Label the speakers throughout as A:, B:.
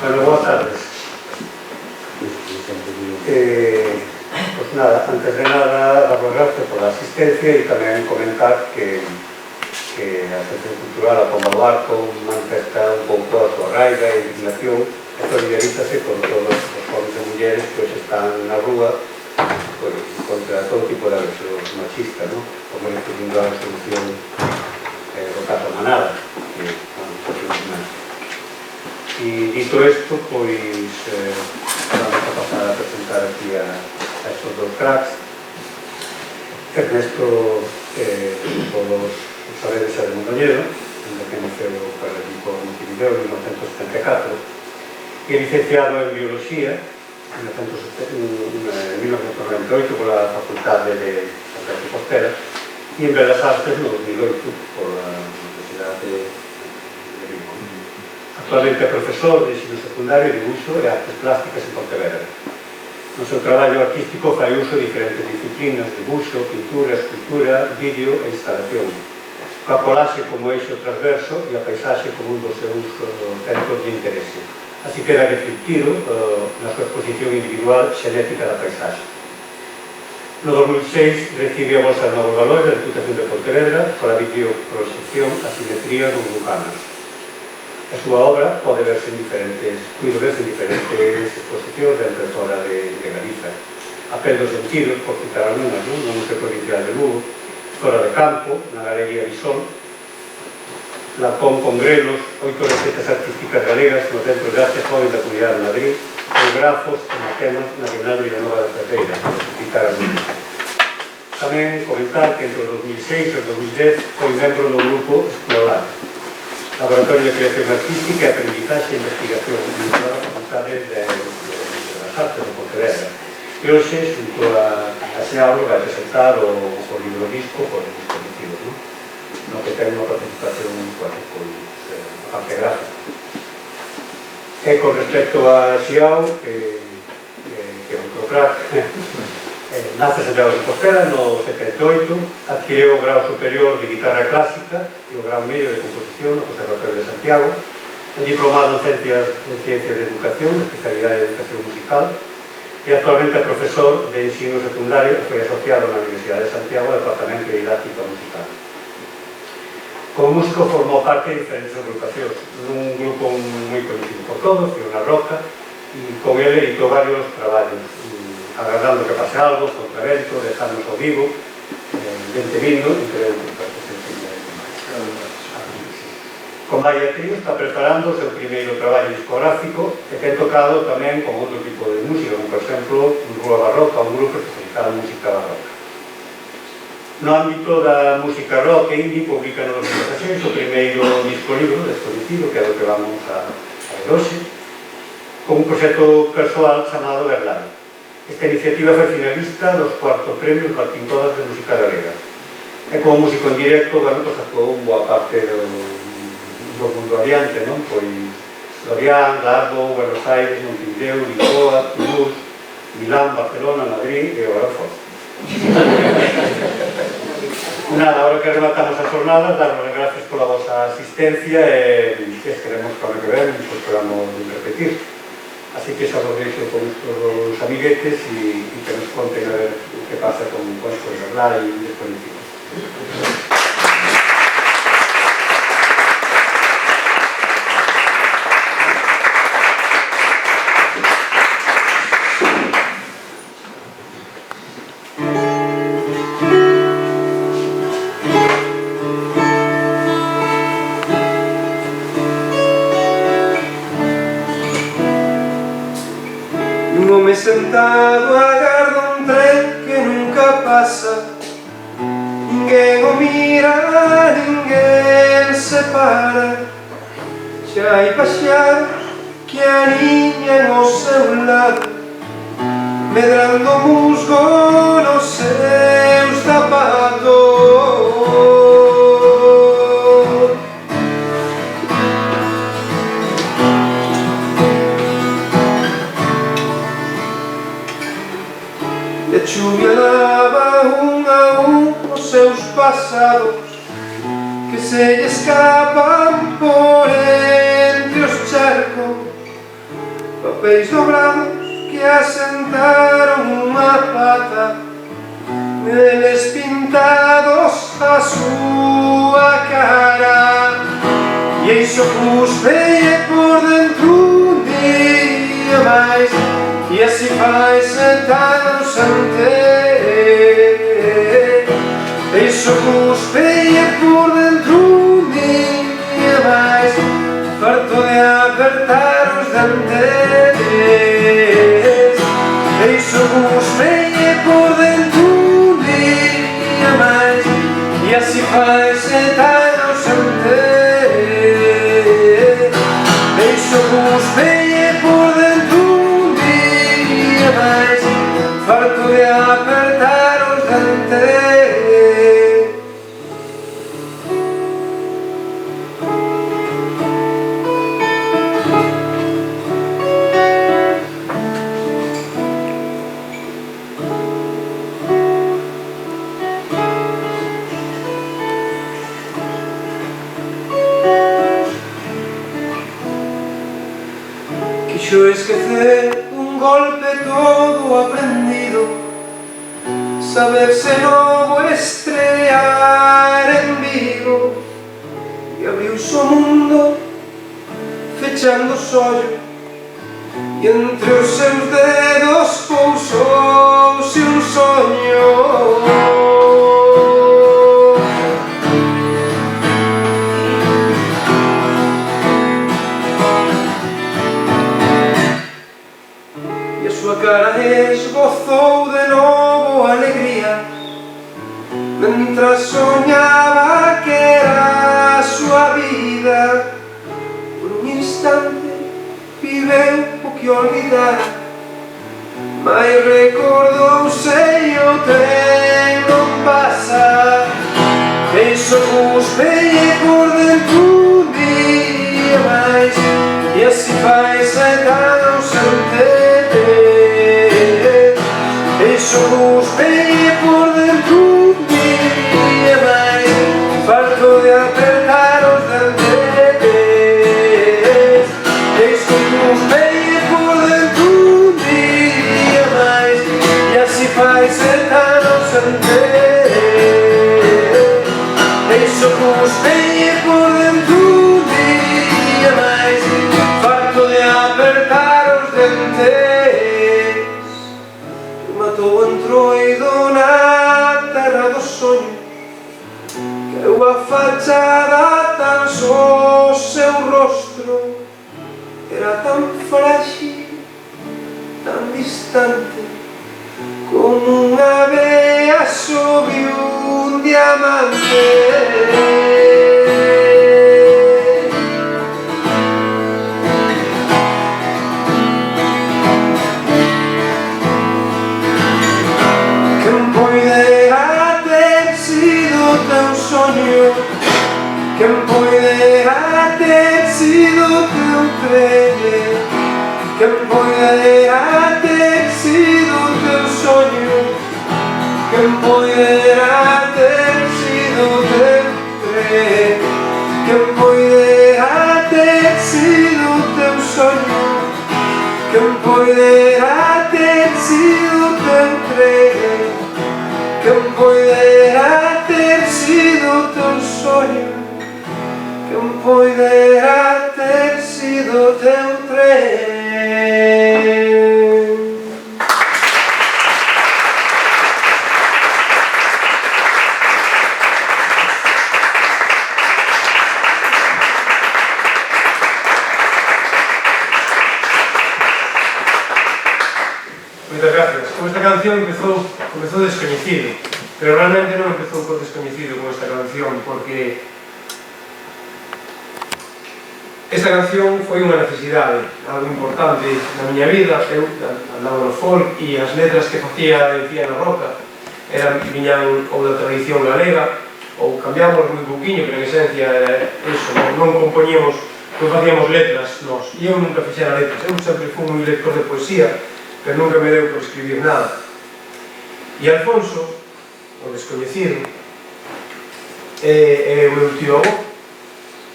A: Bueno, boas tardes. Pues nada, antes de nada, dar as gracias pola asistencia e tamén comentar que a Asociación Cultural A Pomba do Arco manifesta un pouco a súa raiva e indignación e solidarízase con todos os homes e mulleres que hoxe están na rúa contra todo tipo de agresión machista, ¿no? Como é que vindo a resolución do caso Manada, que, bueno, e dito isto, pois vamos a pasar a presentar aquí a estos dos cracks. Ernesto, todos sabedes, é de Mondoñedo, onde que naceu para el equipo Montevideo en 1974, e é licenciado en Biología en 1998 pola Facultade de Compostela e en Belas Artes no 2008 pola Universidade de Vigo. Actualmente é profesor de ensino secundario, dibuixo e artes plásticas en Pontevedra. No seu traballo artístico fai uso de diferentes disciplinas, dibuixo, pintura, escultura, vídeo e instalación, coa colaxe como eixo transverso e a paisaxe como un dos seus centros de interese. Así queda reflectido na súa exposición individual Xenética da Paisaxe. No 2006 recibe a Bolsa de Novos Valores da Diputación de Pontevedra pola videoproxección Asimetría dos Lucanos. A súa obra puido verse en diferentes exposicións dentro e fora de Galiza. A Pel dos Sentidos, por citar algunhas, no Museo Provincial de Lugo, Fora de Campo, na Galería Bisol, Lacón con Grelos, 8 recetas artísticas galegas no Centro de Arte Joven da Comunidade de Madrid, ou Grafos e Maquemas na Bienal de Vilanova da Ferreira, por citar algunhas. Tamén comentar que entre o 2006 e o 2010 foi membro do grupo Explorar, Laboratorio de Creación Artística e Aprendizaxe e Investigación vinculado a Facultades das Artes de Pontevedra. E hoxe, xunto a Xeabro, vai presentar o libro disco por el dispositivo, no que ten unha participación con a parte gráfica. E con respecto a Xiao, que é outro crack, nace en Santiago de Compostela no 78, adquiriu o grau superior de guitarra clásica e o grau medio de composición no Conservatorio de Santiago, é diplomado en Ciencias de Educación, especialidade de Educación Musical, e actualmente é profesor de ensino secundario e foi asociado na Universidade de Santiago ao Departamento de Didáctica Musical. Como músico formou parte de diferentes agrupacións, nun grupo moi conhecido por todos, que é Una Roca, e con ele editou varios traballos, Agardando que pase algo, Contravento, Dejarnos ao Vivo, Vente Vindo, entre outros proxectos. Con María Trío está preparando o seu primeiro traballo discográfico e ten tocado tamén con outro tipo de música, como por exemplo Rúa Barroca, un grupo especializado en música barroca. No ámbito da música rock e indie publica no 2016 o primeiro disco libro desconhecido, que é o que vamos a ver hoxe, con un proxecto persoal chamado Verlai. Esta iniciativa foi finalista dos cuartos premios Martín Todas de Música Galega. E como músico en directo, bueno, pues actuou boa parte do mundo adiante, non? Pois Lorient, Largo, Buenos Aires, Montevideo, Lisboa, Toulouse, Milán, Barcelona, Madrid e agora Foz. Nada, ahora que rematamos as jornadas, daros as gracias pola vosa asistencia e esperemos que ao ano que ven nos podamos repetir. Así que xa vos deixo con estos dos amiguetes e que nos conten a ver o que pasa con esto de verdad e desconhecido.
B: Sentado agardo un tren que nunca pasa, ninguén o mira, ninguén se para. Xa hai paxaros que aniñan ao seu lado, medrando musgo nos seus zapatos. A chuvia lava un a un os seus pasados, que se lle escapan por entre os charcos, papéis dobrados que asentaron unha pata, neles pintados a súa cara, e iso cuspeie por dentro un día máis, e así fai 7 anos antes. E iso cuspeie por dentro un día máis, farto de apertar os dentes. E iso cuspeie por dentro un día máis, e así fai 7 anos antes. E iso cuspeie por dentro un día máis, farto de apertar os dentes. Quixo esquecer un golpe todo aprendido, saberse novo estrear en Vigo, e abriuse o mundo fechando os ollos, e entre os seus dedos pousouse un soño. Súa cara esbozou de novo alegría, mentras soñaba que era a súa vida. Por un instante viveu o que olvidara, mais recordouse e o tren non pasa. E iso cuspeie por dentro un día máis, e así fai 7 anos antes. Iso cuspeie por dentro un día máis, farto de apertar os dentes. Iso cuspeie por dentro un día máis, e así fai 7 anos antes. Iso cuspeie por dentro un día máis, farto de apertar os dentes. Matou entroido na terra do soño, queu a fachada tan só o seu rostro, era tan frágil, tan distante, como unha vea sobre un diamante. Quen poidera ter sido teu tren, quen poidera ter sido teu soño, quen poidera ter sido teu tren, quen poidera ter sido teu soño, quen poidera ter sido teu tren, quen poidera ter sido teu soño, quen poidera ter sido teu tren.
C: Moitas gracias. Con esta canción comezou descoñecido, pero realmente non empezou por descoñecido con esta canción, porque esta canción foi unha necesidade, algo importante na miña vida. Eu andaba no folk e as letras que facía na roca viñan ou da tradición galega, ou cambiamos moi pouquiño, pero en esencia era eso, non compoñíamos, non facíamos letras nós, e eu nunca fixera letras. Eu sempre fui moi lector de poesía, pero nunca me deu por escribir nada. E Alfonso, o descoñecido, é o meu tío avó,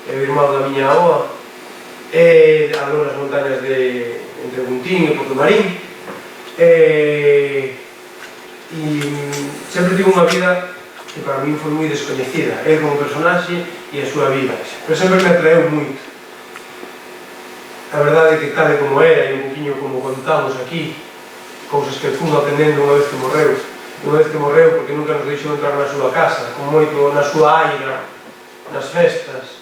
C: é o irmão da miña avoa, é algo nas montañas de entre Guntín e Portomarín, e sempre tive unha vida que para mí foi moi descoñecida, ele como personaxe e a súa vida, pero sempre me atraeu moito. A verdade é que tal e como era e un poquinho como contamos aquí, cousas que fun aprendendo unha vez que morreu porque nunca nos deixou entrar na súa casa, como moito na súa aira, nas festas,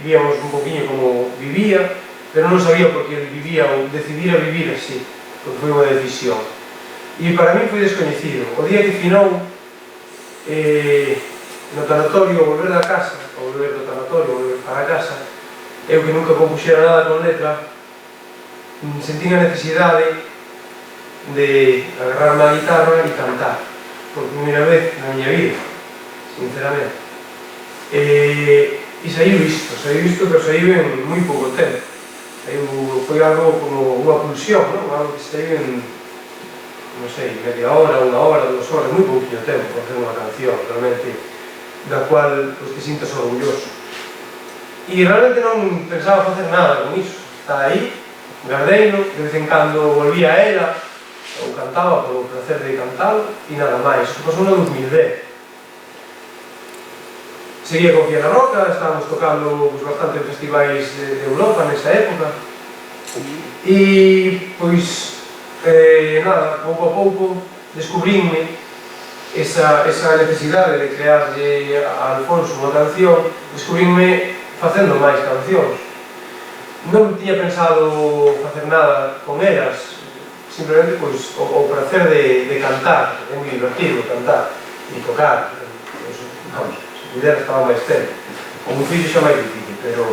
C: víamos un poquinho como vivía, pero non sabía por que ele vivía ou decidira vivir así, porque foi unha decisión. E para mí foi descoñecido. O día que finou, no tanatorio, ao volver da casa, ao volver do tanatorio, ao volver para a casa, eu que nunca compuxera nada con letra, sentí a necesidade de agarrarme a guitarra e cantar, por primeira vez na miña vida, sinceramente. E saiu isto, pero saiu en moi pouco tempo. Foi algo como unha pulsión, algo que saiu en, non sei, media hora, unha hora, 2 horas, moi pouquinho tempo por hacer unha canción, realmente, da cual te sintas orgulloso. E realmente non pensaba facer nada con iso. Está aí, gardeino, de vez en cando volvía a ela, ou cantaba polo placer de cantar, e nada máis. Isto pasou no 2010. Seguía con Fiena Roca, estábamos tocando bastante en festivais de Europa nesa época. E, pois, nada, pouco a pouco descubrinme esa necesidade de crearlle a Alfonso unha canción, descubrinme facendo máis cancións. Non tiña pensado facer nada con elas, simplemente pois, o placer de cantar, é moi divertido cantar e tocar, vamos, se puder estaba máis tempo, como un fillo xa máis difícil, pero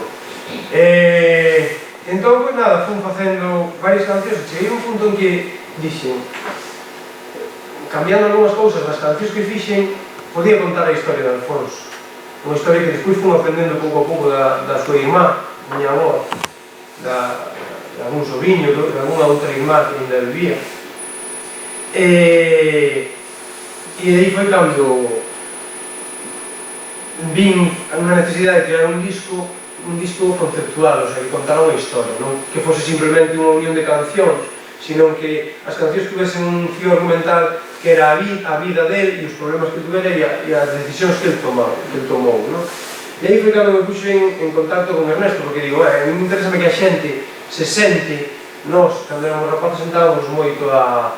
C: entón, pois nada, fun facendo varias cancións, cheguei a un punto en que dixen, cambiando algunhas cousas das cancións que fixen, podía contar a historia de Alfonso, unha historia que despois fun aprendendo pouco a pouco da súa irmá, miña avó, de algún sobrinho, de alguna outra irmá que ainda vivía. E aí foi cando vin unha necesidade de crear un disco conceptual, o sea, que contara unha historia, non que fose simplemente unha unión de cancións, sino que as cancións tuvesen un fío argumental que era a vida del e os problemas que tuvera e as decisións que ele tomou, non? E aí foi cando me puxen en contacto con Ernesto, porque digo, a mí me interesa que a xente se sente, nós, cando éramos rapaces, sentábamos moito a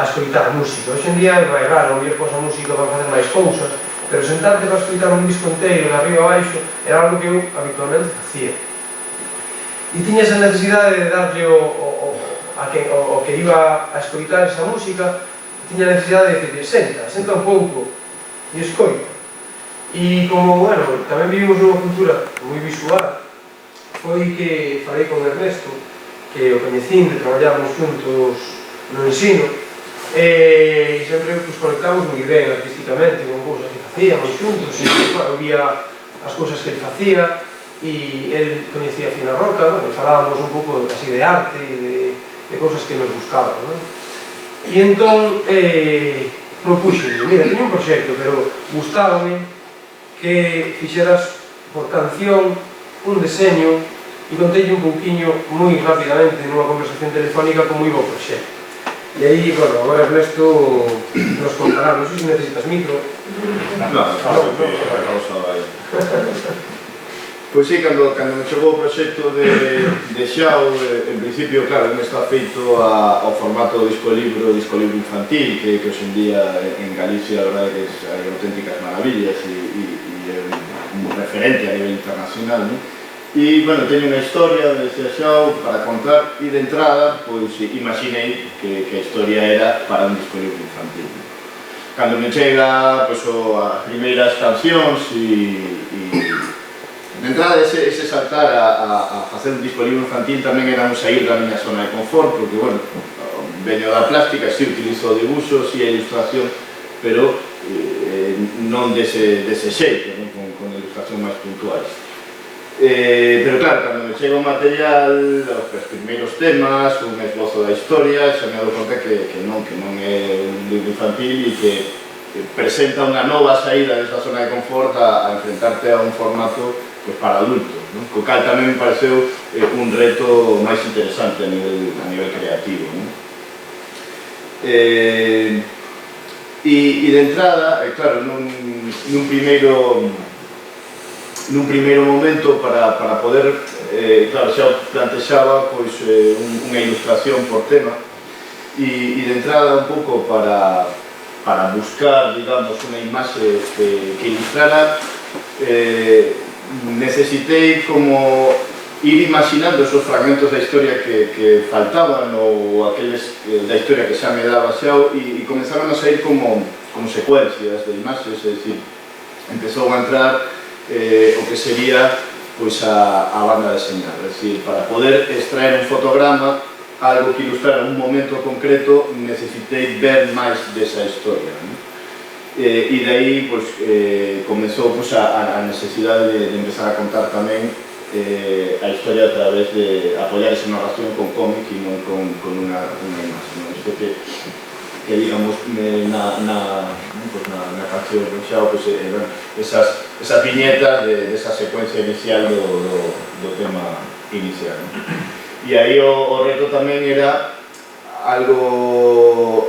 C: escoitar música. Hoxe en día é máis raro, ouvir posa música para facer máis cousas, pero sentarte para escoitar un disco inteiro, de arriba a baixo, era algo que eu habitualmente facía. E tiña esa necesidade de darlle ao que iba a escoitar esa música, tiña a necesidade de que senta un pouco e escoita. E como, bueno, tamén vivimos nunha cultura moi visual, foi que falei con Ernesto, que o coñecín, que traballamos juntos no ensino, e sempre conectamos moi ben artísticamente con cousas que facíamos juntos, e eu vía as cousas que ele facía, e ele coñecía Fiena Roca, e falábamos un pouco así de arte e de cousas que nos buscaban, non? E entón, propuxen, mira, teño un proxecto, pero gustábame que fixeras por canción un deseño e contei un pouquiño moi rapidamente nunha conversación telefónica con moi bo proxecto. E aí, bueno, agora Ernesto nos contará, non sei se necesitas micro.
D: Non, pois sí, cando me chegou o proxecto de Xao, en principio, claro, non está feito ao formato disco-libro infantil, que hoxe en día en Galicia, a verdade, que hai auténticas maravillas e un referente a nivel internacional, non? E, bueno, teño unha historia, decía Xao, para contar, e de entrada, pois, imaginei que a historia era para un disco-libro infantil. Cando me chega, pois, as primeiras cancións e de entrada, ese saltar a facer un disco-libro infantil tamén era un sair da miña zona de confort, porque, bueno, veño da plástica, si utilizo dibuxos e a ilustración, pero non dese xeito, con ilustración máis puntuais. Pero claro, cando me chega o material, os primeiros temas, un esbozo da historia, xa me dou conta que non é un libro infantil e que presenta unha nova saída desa zona de confort a enfrentarte a un formato pues, para adultos, ¿no? Co cal tamén me pareceu un reto máis interesante a nivel creativo, ¿no? E de entrada, claro, nun primeiro momento para poder, claro, xa plantexaba pois, unha ilustración por tema e de entrada un pouco para buscar, digamos, unha imaxe que ilustrara, necesitei como ir imaginando esos fragmentos da historia que faltaban ou aqueles da historia que xa me daba xao e comenzaron a sair como secuencias de imaxes, é dicir, empezou a entrar o que sería pois, a banda deseñada, é dicir, para poder extraer un fotograma, algo que ilustrara un momento concreto, necesitei ver máis desa historia, ¿no? E de aí pois, comezou pois, a necesidade de empezar a contar tamén a historia a través de apoiar esa narración con cómic e non con unha imaxe, ¿no? Isto que digamos na canción do Xao, pues, esas viñetas de esa secuencia inicial do tema inicial, ¿no? E aí o reto tamén era algo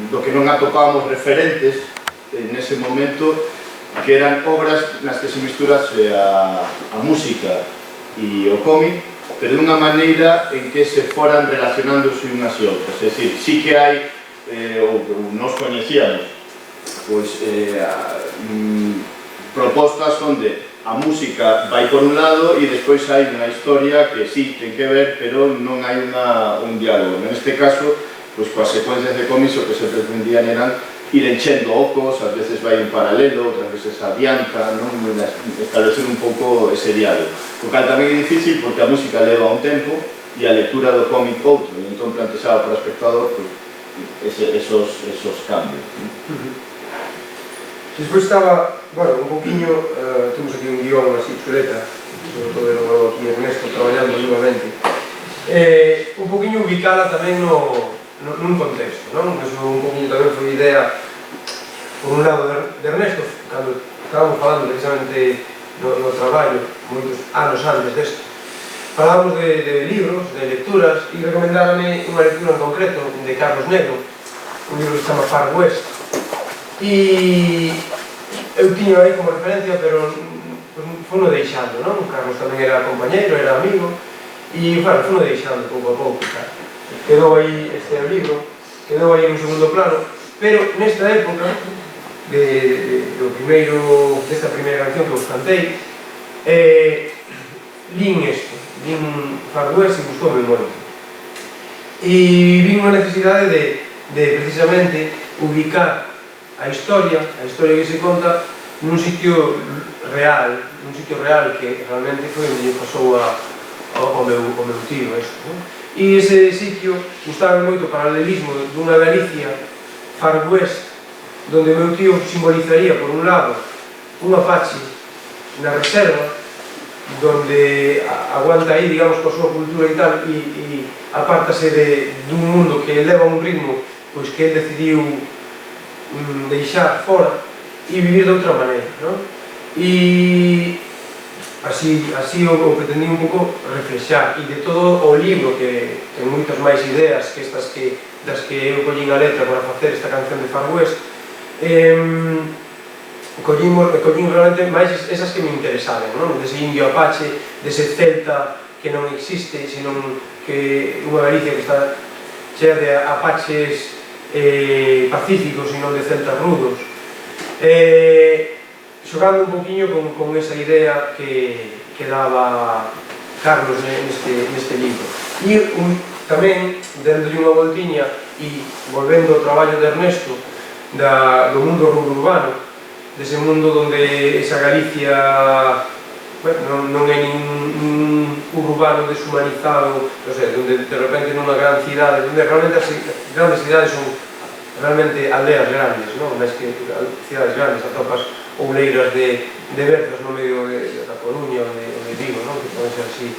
D: do que non atopábamos referentes nese momento, que eran obras nas que se misturase a música e o cómic, pero dunha maneira en que se foran relacionándose unhas e outras. É dicir, sí que hai, ou nos coñecíamos, pois, propostas onde a música vai por un lado e despois hai unha historia que sí ten que ver, pero non hai un diálogo. Neste caso, pois, coas secuencias de cómics o que se pretendían eran ir enchendo ocos, ás veces vai en paralelo, outras veces adianta, non? Establecer un pouco ese diálogo. O cal tamén é difícil porque a música leva un tempo e a lectura do cómic outro, e entón plantexaba para o espectador pues, esos cambios.
C: Despois estaba, bueno, un poquinho, temos aquí un guión así, chuleta, sobre todo elaborado aquí Ernesto, traballando vivamente, un poquinho ubicada tamén nun contexto, non? Eso un poquinho tamén foi idea, por un lado, de Ernesto, cando estábamos falando precisamente no traballo, moitos anos antes desto, falábamos de libros, de lecturas, e recomendárame unha lectura en concreto de Carlos Negro, un libro que se chama Far West, e eu tiño aí como referencia, pero foi no deixando, non? Carlos tamén era compañeiro, era amigo, e, bueno, foi no deixando pouco a pouco, claro. Quedou aí este libro, quedou aí en segundo plano, pero nesta época desta primeira canción que vos cantei, lin isto, lin Far West e gustoume moito. E vin unha necesidade de precisamente ubicar a historia que se conta nun sitio real que realmente foi onde lle pasou ao meu tío isto, non? E ese sitio gustaba moito o paralelismo dunha Galicia Far West, donde o meu tío simbolizaría, por un lado, un apache na reserva, donde aguanta aí, digamos, coa súa cultura e tal, e apártase dun mundo que leva un ritmo pois que ele decidiu deixar fora e vivir de outra maneira, non? E así o pretendí un pouco reflexar, e de todo o libro, que ten moitas máis ideas que estas das que eu collín a letra para facer esta canción de Far West, collín realmente máis esas que me interesaban, non? Dese indio apache, dese celta que non existe, senón que unha Galicia que está chea de apaches pacíficos e non de celtas rudos, xogando un poquinho con esa idea que daba Carlos neste libro. E tamén, dándolle unha voltiña e volvendo ao traballo de Ernesto do mundo urbano, dese mundo onde esa Galicia non é nin urbano deshumanizado, onde de repente nunha gran cidade, onde realmente as grandes cidades son realmente aldeas grandes, non? Máis que cidades grandes, atopas ouleiras de berzas no medio da Coruña ou de Vigo, non? Que poden ser así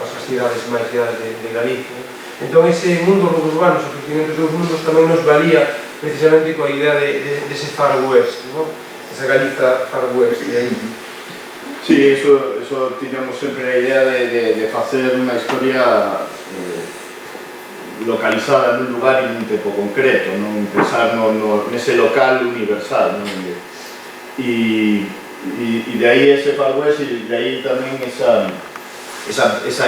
C: as cidades máis cidades de Galicia. Entón ese mundo urbano, o crecimiento dos mundos tamén nos valía precisamente coa idea dese Far West, ¿no? Esa Galiza Far West de aí.
D: Sí, eso tiñamos sempre a idea de facer unha historia localizada nun lugar e nun tempo concreto, non pensar nese local universal, non? E de aí ese Far West e de aí tamén esa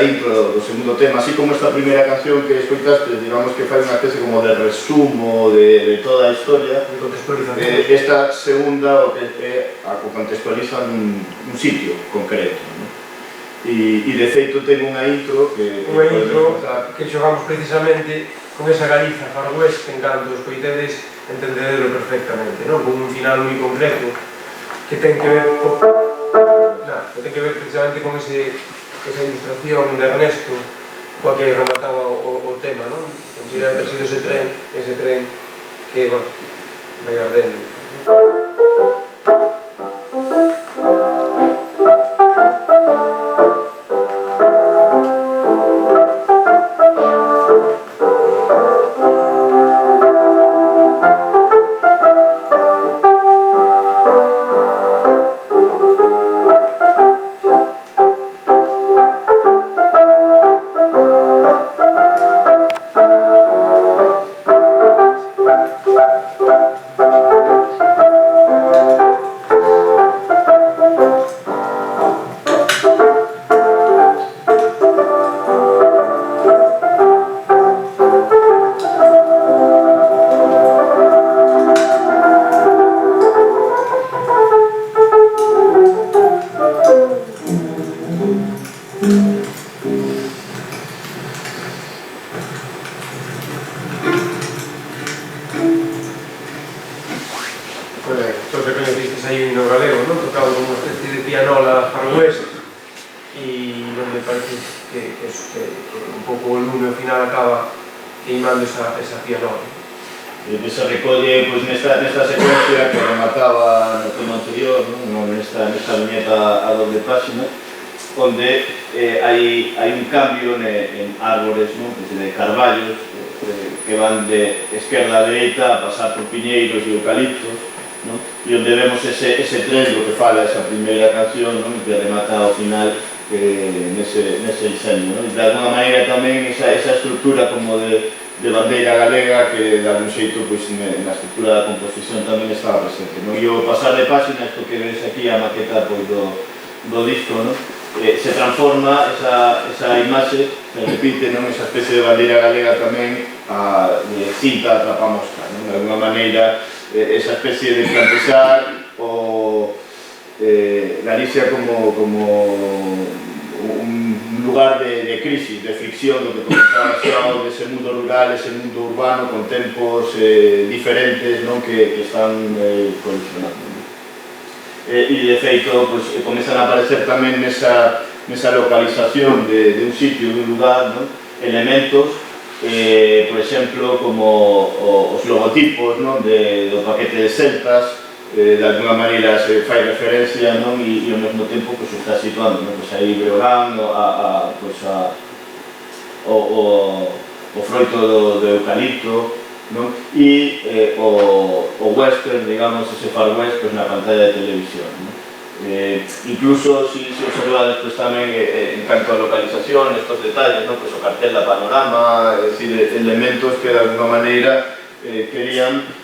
D: intro do segundo tema, así como esta primeira canción que escoitaste, digamos que fai unha especie como de resumo de toda a historia.
C: De contextualización.
D: Esta segunda o que contextualiza nun sitio concreto, non? E de feito ten unha intro que
C: xogamos precisamente con esa Galiza Far West, en canto os coitedes entendedelo perfectamente, non? Con un final moi concreto que ten que ver precisamente con esa ilustración de Ernesto coa que remataba o tema, non? Considera ter sido ese tren que, bueno, vai ardendo. Entón recoñecisteis aí no galego, non? Tocado como uma especie de pianola Far West e onde parece que un pouco o lume ao final acaba queimando esa pianola.
D: E que se recolle nesta secuencia que remataba no tema anterior, nesta viñeta a doble página, onde hai un cambio en árbores, de carballos que van de esquerda a dereita a pasar por piñeiros e eucaliptos, e onde vemos ese tren do que fala esa primeira canción, que remata ao final nese diseño. De alguna maneira tamén esa estructura como de bandeira galega que de algún xeito na estructura da composición tamén estaba presente. E ao pasar de página, isto que ves aquí a maqueta do disco, se transforma esa imaxe, se repite esa especie de bandeira galega tamén de cinta atrapamosca. De alguna maneira esa especie de plantexar Galicia como un lugar de crisis, de fricción, do que comentaba xa, dese mundo rural, ese mundo urbano con tempos diferentes que están colisionando. E de feito comezan a aparecer tamén nesa localización de un sitio, de un lugar, elementos, por exemplo, como os logotipos do paquete de celtas, de alguna maneira se fai referencia e ao mesmo tempo se está situando aí Breogán, o froito do eucalipto e o western, digamos, ese Far West na pantalla de televisión. Incluso, si observades tamén en canto a localización, estos detalles, o cartel da Panorama, elementos que de alguna maneira querían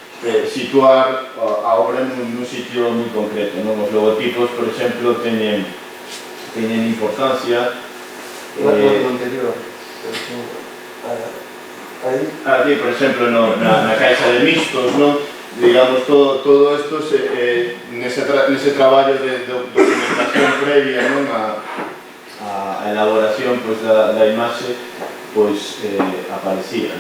D: situar a obra nun sitio moi concreto. Os logotipos, por exemplo, teñen importancia.
C: No anterior,
D: aquí, por exemplo, na caixa de mixtos, digamos, todo isto nese traballo de documentación previa a elaboración da imaxe aparecía.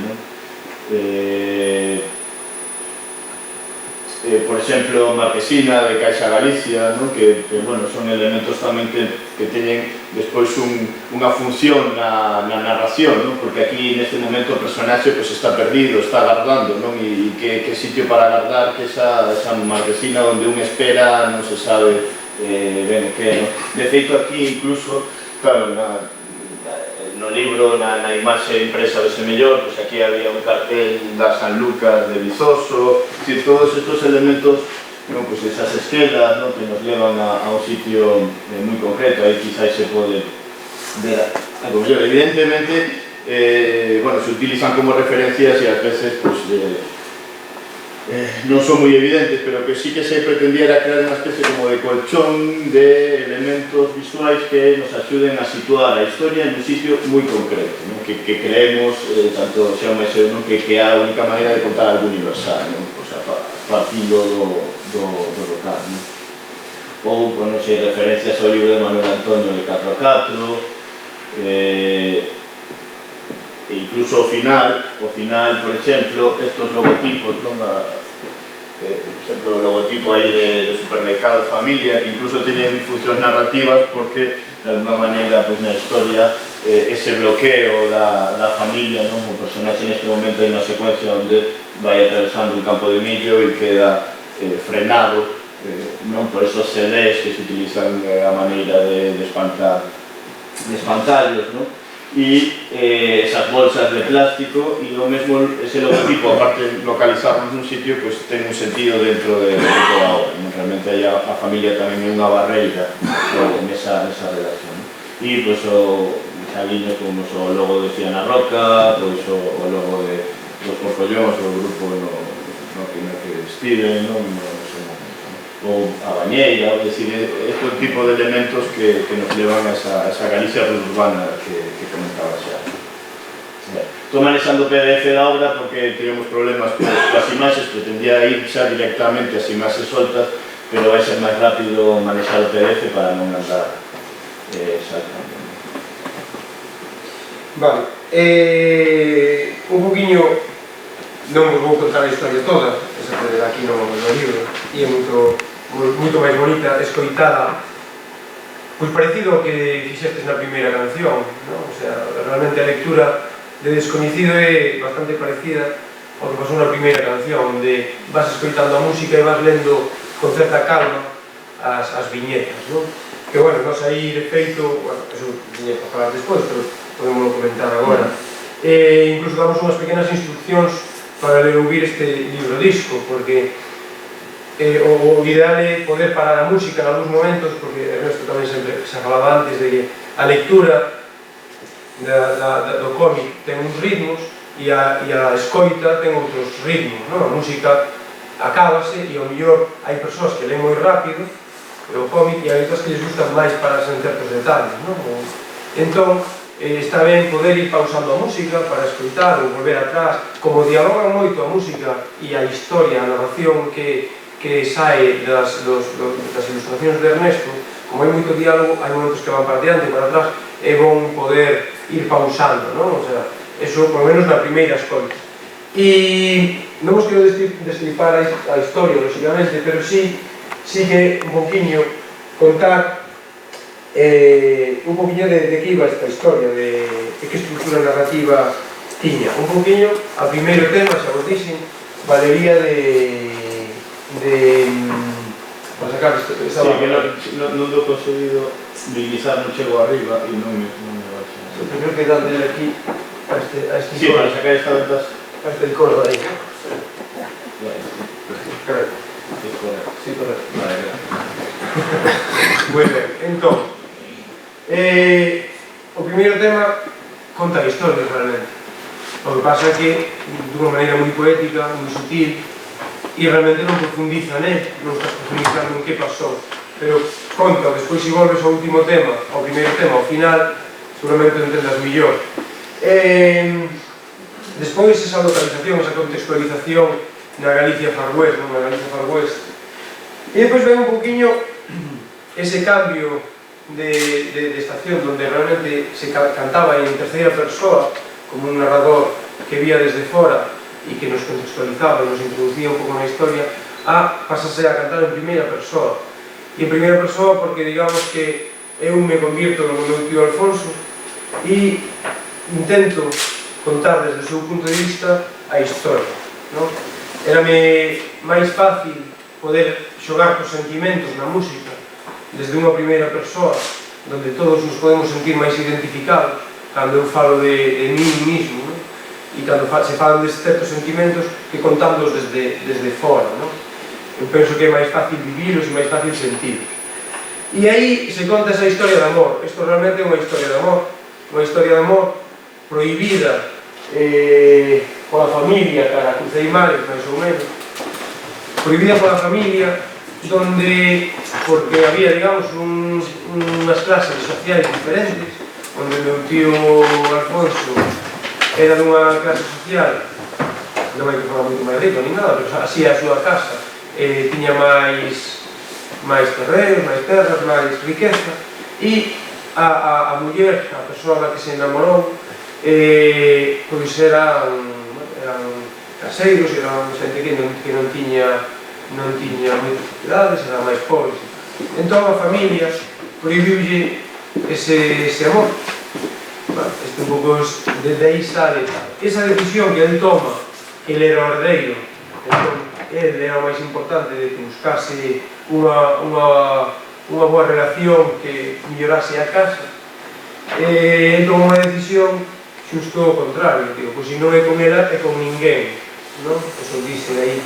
D: Por exemplo, Marquesina de Caixa Galicia, que son elementos tamén que teñen despois unha función na narración, porque aquí neste momento o personaxe está perdido, está agardando, e que sitio para agardar que esa Marquesina onde un espera non se sabe ben que. De feito, aquí incluso, claro, no libro, na imaxe impresa vese mellor, pois aquí había un cartel da San Lucas de Vizoso, todos estos elementos, pois esas esquelas que nos levan a un sitio moi concreto, aí quizás se pode ver algo mellor. Evidentemente, se utilizan como referencias e ás veces non son moi evidentes, pero que sí que se pretendía era crear unha especie como de colchón de elementos visuais que nos axuden a situar a historia en un sitio moi concreto, que creemos, tanto Xaume e eu, que é a única maneira de contar algo universal, partindo do local. Ou, non sei, referencias ao libro de Manuel Antonio de 4x4, incluso o final, por exemplo, estos logotipos, por exemplo, o logotipo aí de supermercado Familia, que incluso teñen funcións narrativas porque, de alguma maneira, na historia, ese bloqueo da familia, o personaxe neste momento hai unha secuencia onde vai atravesando un campo de millo e queda frenado por esos CDs que se utilizan a maneira de espantallos, e esas bolsas de plástico, e o mesmo ese logotipo, aparte de localizarnos nun sitio, ten un sentido dentro da obra. Realmente a familia tamén é unha barreira nesa relación. E o xaguiño como o logo de Fiana Roca, o logo dos Porcollóns, o grupo no que estiven, ou a bañeira, este tipo de elementos que nos levan a esa Galicia urbana que comentaba xa. Estou manexando o PDF da obra porque tivemos problemas coas imaxes, pretendía ir xa directamente as imaxes soltas, pero vai ser máis rápido manexar o PDF para non andar saltando.
C: Vale, un poquinho, non vos vou contar a historia toda, esa que aquí no libro, e é moito máis bonita, escoitada, pois parecido ao que fixestes na primeira canción, o sea, realmente a lectura de Descoñecido é bastante parecida ao que pasou na primeira canción, onde vas escoitando a música e vas lendo con certa calma as viñetas, que, bueno, nos aí de feito, eso viñe para falar despois, pero podemos comentar agora. Incluso damos unhas pequenas instruccións para ler ouvir este libro disco, porque o ideal é poder parar a música en algúns momentos, porque Ernesto tamén sempre se falaba antes de que a lectura do cómic ten uns ritmos e a escoita ten outros ritmos, a música acábase e ao mellor hai persoas que leen moi rápido o cómic e hai outras que les gustan máis pararse en certos detalles, entón está ben poder ir pausando a música para escoitar ou volver atrás, como dialogan moito a música e a historia, a narración que sae das ilustracións de Ernesto, como hai moito diálogo, hai momentos que van para diante e para atrás, é bon poder ir pausando, o sea, eso por lo menos na primeira escoita. E non vos quero destripar a historia, lógicamente, pero sí que un poquinho contar un poquinho de que iba esta historia, de que estructura narrativa tiña. Un poquinho, a primeiro tema, xa vos dixen, valería para sacar esta
D: que non do conseguido minimizar, non chego arriba e non me baixa.
C: O primeiro que dá dele aquí a este
D: sí, para sacar esta ventas
C: a este coro aí.
D: Correcto.
C: Sí, correcto.
D: Vale, gracias.
C: Moi ben, entón o primeiro tema conta a historia realmente. O que pasa é que dunha maneira moi poética, moi sutil, e realmente non profundiza non estás profundizando en que pasou, pero conta, despois se volves ao último tema, ao primeiro tema, ao final, seguramente entendas millor. Despois esa localización, esa contextualización na Galicia Far West, na Galicia Far West, e depois ven un poquinho ese cambio de estación, donde realmente se cantaba en terceira persoa, como un narrador que vía desde fora e que nos contextualizaba e nos introducía un pouco na historia, a pasase a cantar en primeira persoa. E en primeira persoa porque, digamos, que eu me convierto no meu tío Alfonso e intento contar desde o seu punto de vista a historia. Érame máis fácil poder xogar cos sentimentos na música desde unha primeira persoa, donde todos nos podemos sentir máis identificados, cando eu falo de mí mismo, non? E cando se falan de certos sentimentos que contándoos desde fora, non? Eu penso que é máis fácil vivilos e máis fácil sentilos. E aí se conta esa historia de amor. Isto realmente é unha historia de amor, unha historia de amor prohibida pola familia cara a Cruceimares, máis ou menos, prohibida pola familia, donde, porque había, digamos, unhas clases sociais diferentes, onde meu tío Alfonso era dunha clase social, non hai que falar moito máis rico ni nada, pero así a súa casa tiña máis terrenos, máis terras, máis riqueza, e a muller, a persoa que se enamorou, pois eran caseiros, eran xente que non tiña moitas propiedades, eran máis pobres. Entón a familia prohibiulle ese amor. Este un pouco desde aí sale esa decisión que ele toma, que ele era o herdeiro, entón ele era o máis importante de que buscase unha boa relación que mellorase a casa. Entón unha decisión xusto ao contrario, digo, pois se non é con ela, é con ninguén, non? Eso dice aí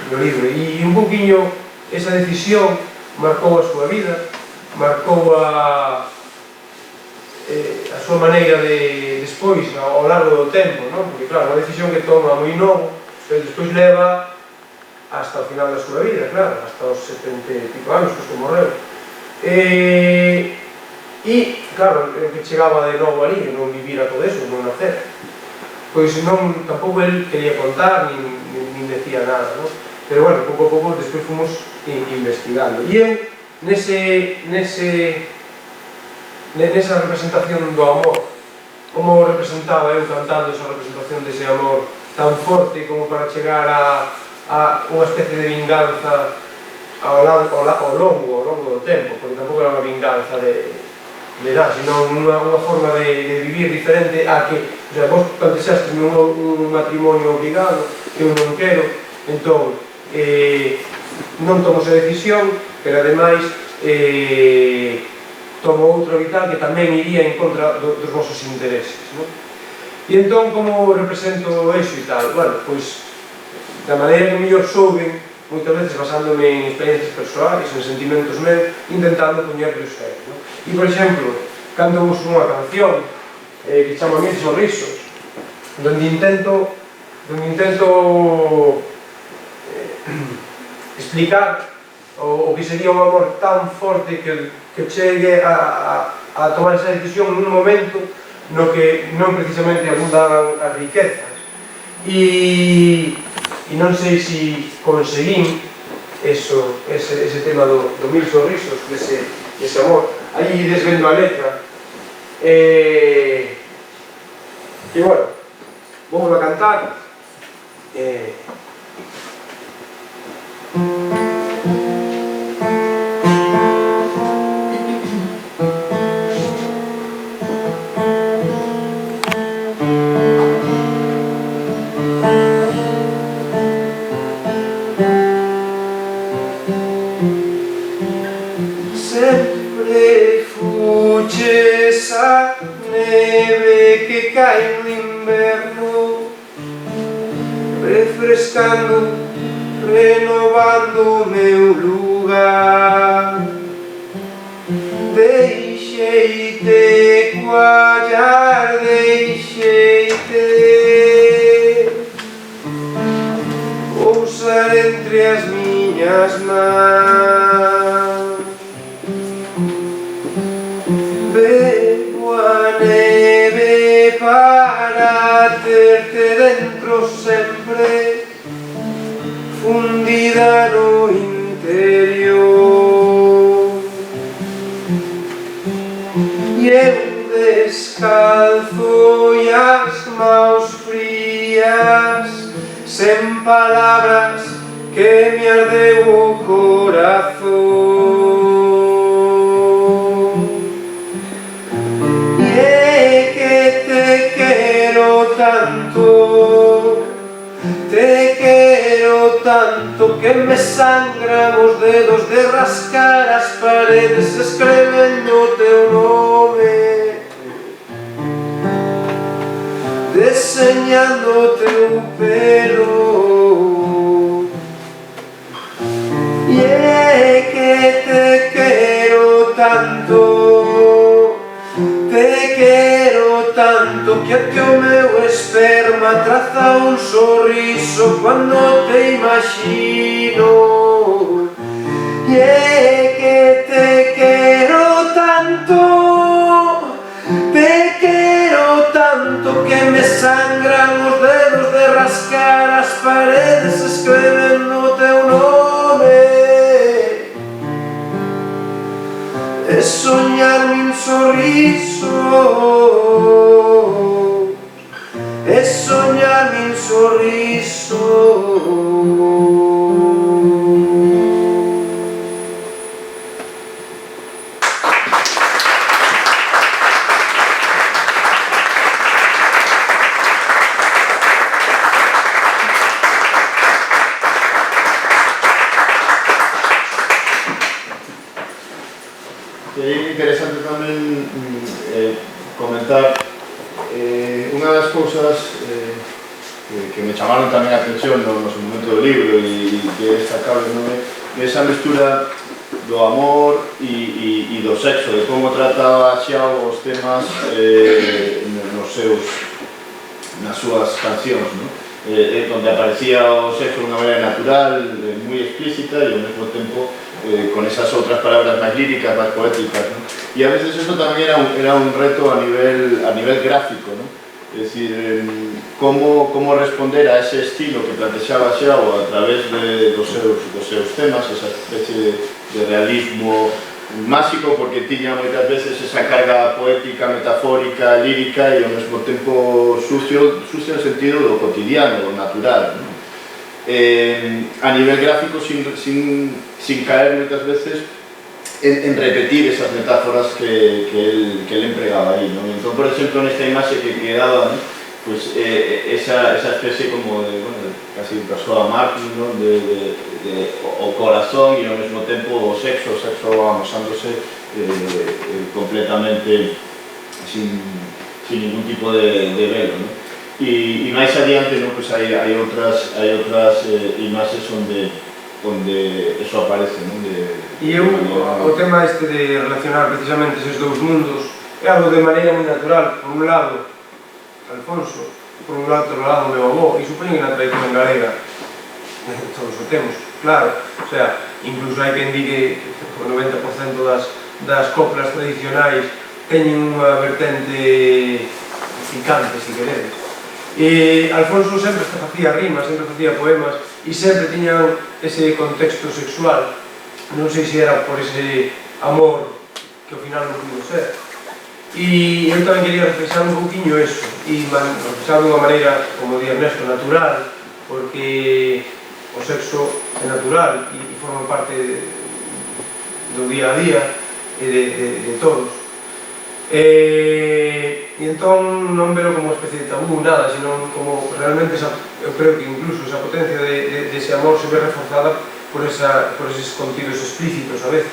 C: no libro. E un poquinho esa decisión marcou a súa vida, marcou a súa maneira de despois, ao largo do tempo, non? Porque claro, unha decisión que toma moi novo, pero despois leva hasta o final da súa vida, claro, hasta os 70 e pico anos, que morreu. E, claro, que chegaba de novo ali, non vivira todo eso, non nacer. Pois non, tampouco el quería contar, nin decía nada, non? Pero, bueno, pouco a pouco, despois fomos investigando. E eu, nesa representación do amor, como representaba eu cantando esa representación dese amor tan forte como para chegar a unha especie de vinganza ao longo do tempo, porque tampouco era unha vinganza de nada, senón unha forma de vivir diferente a que, o sea, vos plantexastes un matrimonio obligado que eu non quero, entón non tomo esa decisión, pero ademais tomo outra vital que tamén iría en contra dos vosos intereses, non? E entón, como represento eso e tal? Bueno, pois, da maneira que mellor souben, moitas veces basándome en experiencias persoais, en sentimentos meus, intentando poñerlos a eles, non? E, por exemplo, cando uso unha canción que chama Mil Sorrisos, donde intento explicar o que sería un amor tan forte que chegue a tomar esa decisión nun momento no que non precisamente abundan as riquezas. E non sei se conseguín ese tema do Mil Sorrisos, dese amor. Aí desvendo a letra. E, bueno, vamos a cantar.
B: Sempre fuches a neve que cae no inverno, refrescando, renovando meu lugar. Deixeite coallar, deixeite pousar entre as miñas mãos. Bebo a neve para terte dentro sempre, fundida no interior. E eu descalzo e as mãos frías, sen palabras, que me ardeu o corazón. Te quero tanto que me sangran os dedos de rascar as paredes escrevendo o teu nome. deseñando o teu pelo. E é que te quero tanto, que até o meu esperma traza un sorriso cando te imagino. E é que te quero tanto que me sangran os dedos de rascar as paredes escrevendo o teu nome. E soñar mil sorrisos, e soñar mil sorrisos.
D: É interesante tamén comentar unha das cousas que me chamaron tamén a atención no seu momento do libro e que é destacable esa mestura do amor e do sexo, de como trataba Xiao os temas nas súas cancións, onde aparecía o sexo de unha maneira natural, moi explícita e ao mesmo tempo con esas outras palabras máis líricas, máis poéticas, e a veces eso tamén era un reto a nivel gráfico, é dicir, como responder a ese estilo que plantexaba Xiao a través dos seus temas, esa especie de realismo máxico, porque tiña moitas veces esa carga poética, metafórica, lírica e ao mesmo tempo sucio no sentido do cotidiano, do natural, a nivel gráfico sin caer moitas veces en repetir esas metáforas que él empregaba aí, entón, por exemplo, nesta imaxe que quedaba, pues, esa especie como de, casi de persoa mártir, o corazón e ao mesmo tempo o sexo amosándose completamente sin ningún tipo de velo, e máis adiante pues hai outras imaxes onde eso aparece,
C: E o tema este de relacionar precisamente esos dous mundos é algo de maneira moi natural. Por un lado, Alfonso, por un outro lado, meu avó, e supoño que na tradición galega todos o temos, claro. O sea, incluso hai quen di que o 90% das coplas tradicionais teñen unha vertente picante, se queredes. E Alfonso sempre facía rimas, sempre facía poemas e sempre tiñan ese contexto sexual. Non sei se era por ese amor que ao final non pudo ser. E eu tamén quería reflexar un pouquinho eso, e reflexar de unha maneira, como di Ernesto, natural, porque o sexo é natural e forma parte do día a día e de todos. E entón non velo como unha especie de tabú, nada, senón como realmente eu creo que incluso esa potencia dese amor se ve reforzada por eses contidos explícitos a veces,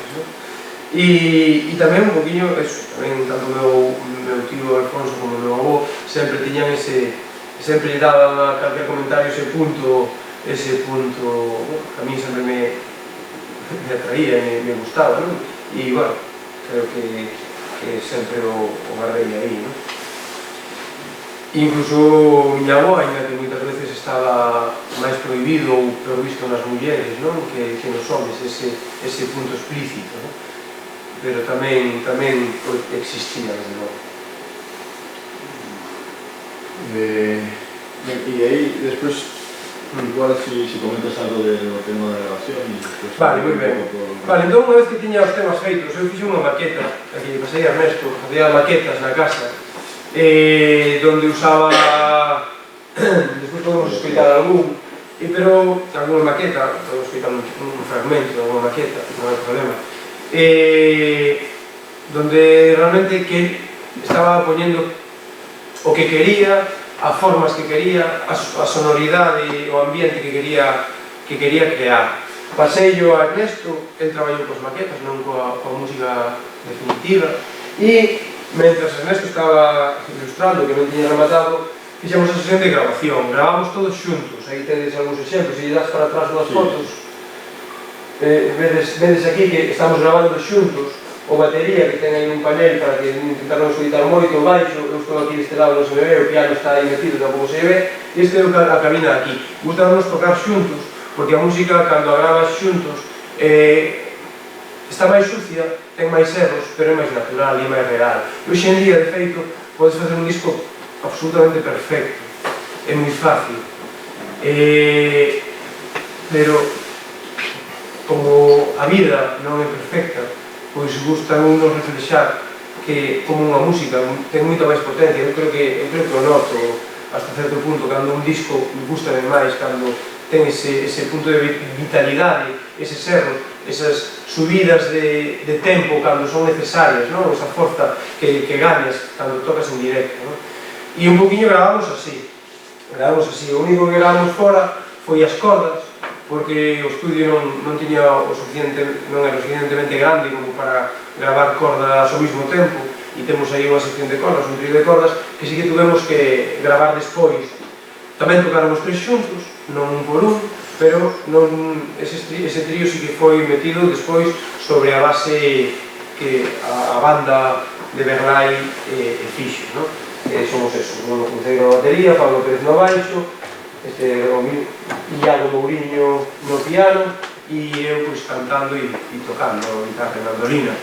C: e tamén un poquinho eso, tamén tanto o meu tío Alfonso como o meu avó sempre tiñan sempre lle daban a calquer comentario ese punto que a mí sempre me atraía e me gustaba, e bueno, creo que sempre o guardei aí, incluso miña avó, ainda que moitas veces estaba máis prohibido ou provisto nas mulleres que nos homes, ese punto explícito, pero tamén existía, desde logo.
D: E aí, despois, igual si comentas algo do tema da grabación.
C: Vale, moi ben. Vale, entón, unha vez que tiña os temas feitos, eu fixe unha maqueta, a que lle pasei a Ernesto, facía maquetas na casa, donde usaba, despois podemos escoitar algún, pero alguna maqueta, podemos escoitar un fragmento de alguna maqueta, non hai problema, donde realmente que estaba poñendo o que quería, as formas que quería, a sonoridade, o ambiente que quería crear. Paseillo a Ernesto, el traballou cos maquetas, non coa música definitiva, e mentras Ernesto estaba ilustrando, que non tiña rematado, fixemos a sesión de grabación, gravamos todos xuntos, aí tedes algúns exemplos, se lle das para atrás das fotos, vedes aquí que estamos gravando xuntos, o batería que ten aí un panel para que intentar non escoitar moito, o baixo, eu estou aquí deste lado, non se me ve, o piano está aí metido, tampouco se ve, e este é a cabina aquí. Gustanos tocar xuntos, porque a música, cando a gravas xuntos, está máis sucia, ten máis erros, pero é máis natural e máis real. E hoxe en día, de feito, podes facer un disco absolutamente perfecto, é moi fácil, pero como a vida non é perfecta, pois gusta unos reflexar que como unha música ten moita máis potencia. Eu creo que o noto hasta certo punto, cando un disco me gusta máis, cando ten ese punto de vitalidade, eses erros, esas subidas de tempo cando son necesarias, esa forza que gañas cando tocas en directo. E un poquinho gravamos así, o único que gravamos fora foi as cordas, porque o estudio non era o suficientemente grande como para gravar cordas ao mesmo tempo, e temos aí unha sección de cordas, un trío de cordas, que sí que tuvemos que gravar despois. Tamén tocaron os tres xuntos, non un por un, pero ese trío sí que foi metido despois sobre a base que a banda de Berlai fixo, somos eso, Bruno Cunceiro na batería, Pablo Pérez no baixo, Iago Mourinho no piano e eu cantando e tocando guitarra e mandolina.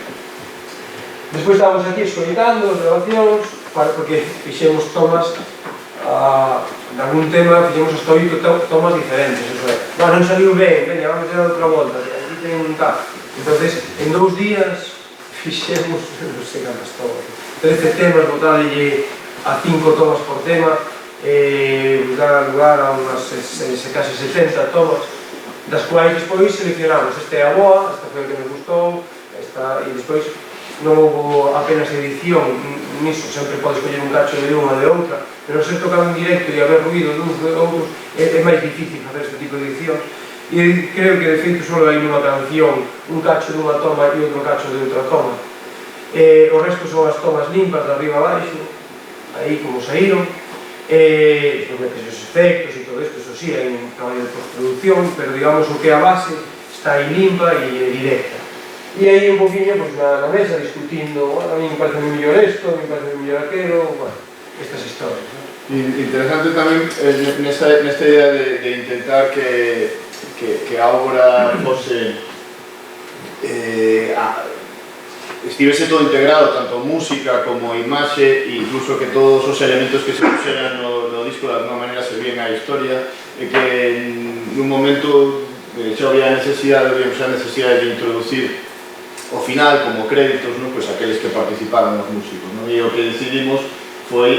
C: Despois estábamos aquí escoitando as grabacións, porque fixemos tomas de algún tema, fixemos hasta 8 tomas diferentes, non saliu ben, veña, vamos a dar outra volta, aquí ten un tal. Entonces, en 2 días fixemos, non sei cantas tomas, 13 temas, botálle a 5 tomas por tema, dar lugar a unas casi 70 tomas, das quais despois seleccionamos, esta é a boa, esta foi a que nos gustou, e despois non houve apenas edición niso, sempre podes coller un cacho de unha de outra, pero ser tocado en directo e haber ruido de uns de outros é máis difícil facer este tipo de edición, e creo que de feito só hai nunha canción un cacho dunha toma e outro cacho de outra toma, o resto son as tomas limpas de arriba a baixo, aí como saíron, despois metes os efectos e todo isto, eso sí, hai un traballo de postproducción, pero digamos o que é a base está aí limpa e directa. E aí un poquinho na mesa discutindo, a mí me parece moi mellor isto, a mí me parece moi mellor aquero, estas historias.
D: Interesante tamén nesta idea de intentar que a obra fose estivese todo integrado, tanto música como imaxe, e incluso que todos os elementos que se puxeran no disco de alguma maneira servían á historia, e que nun momento xa había necesidade de introducir ao final, como créditos, aqueles que participaron os músicos, e o que decidimos foi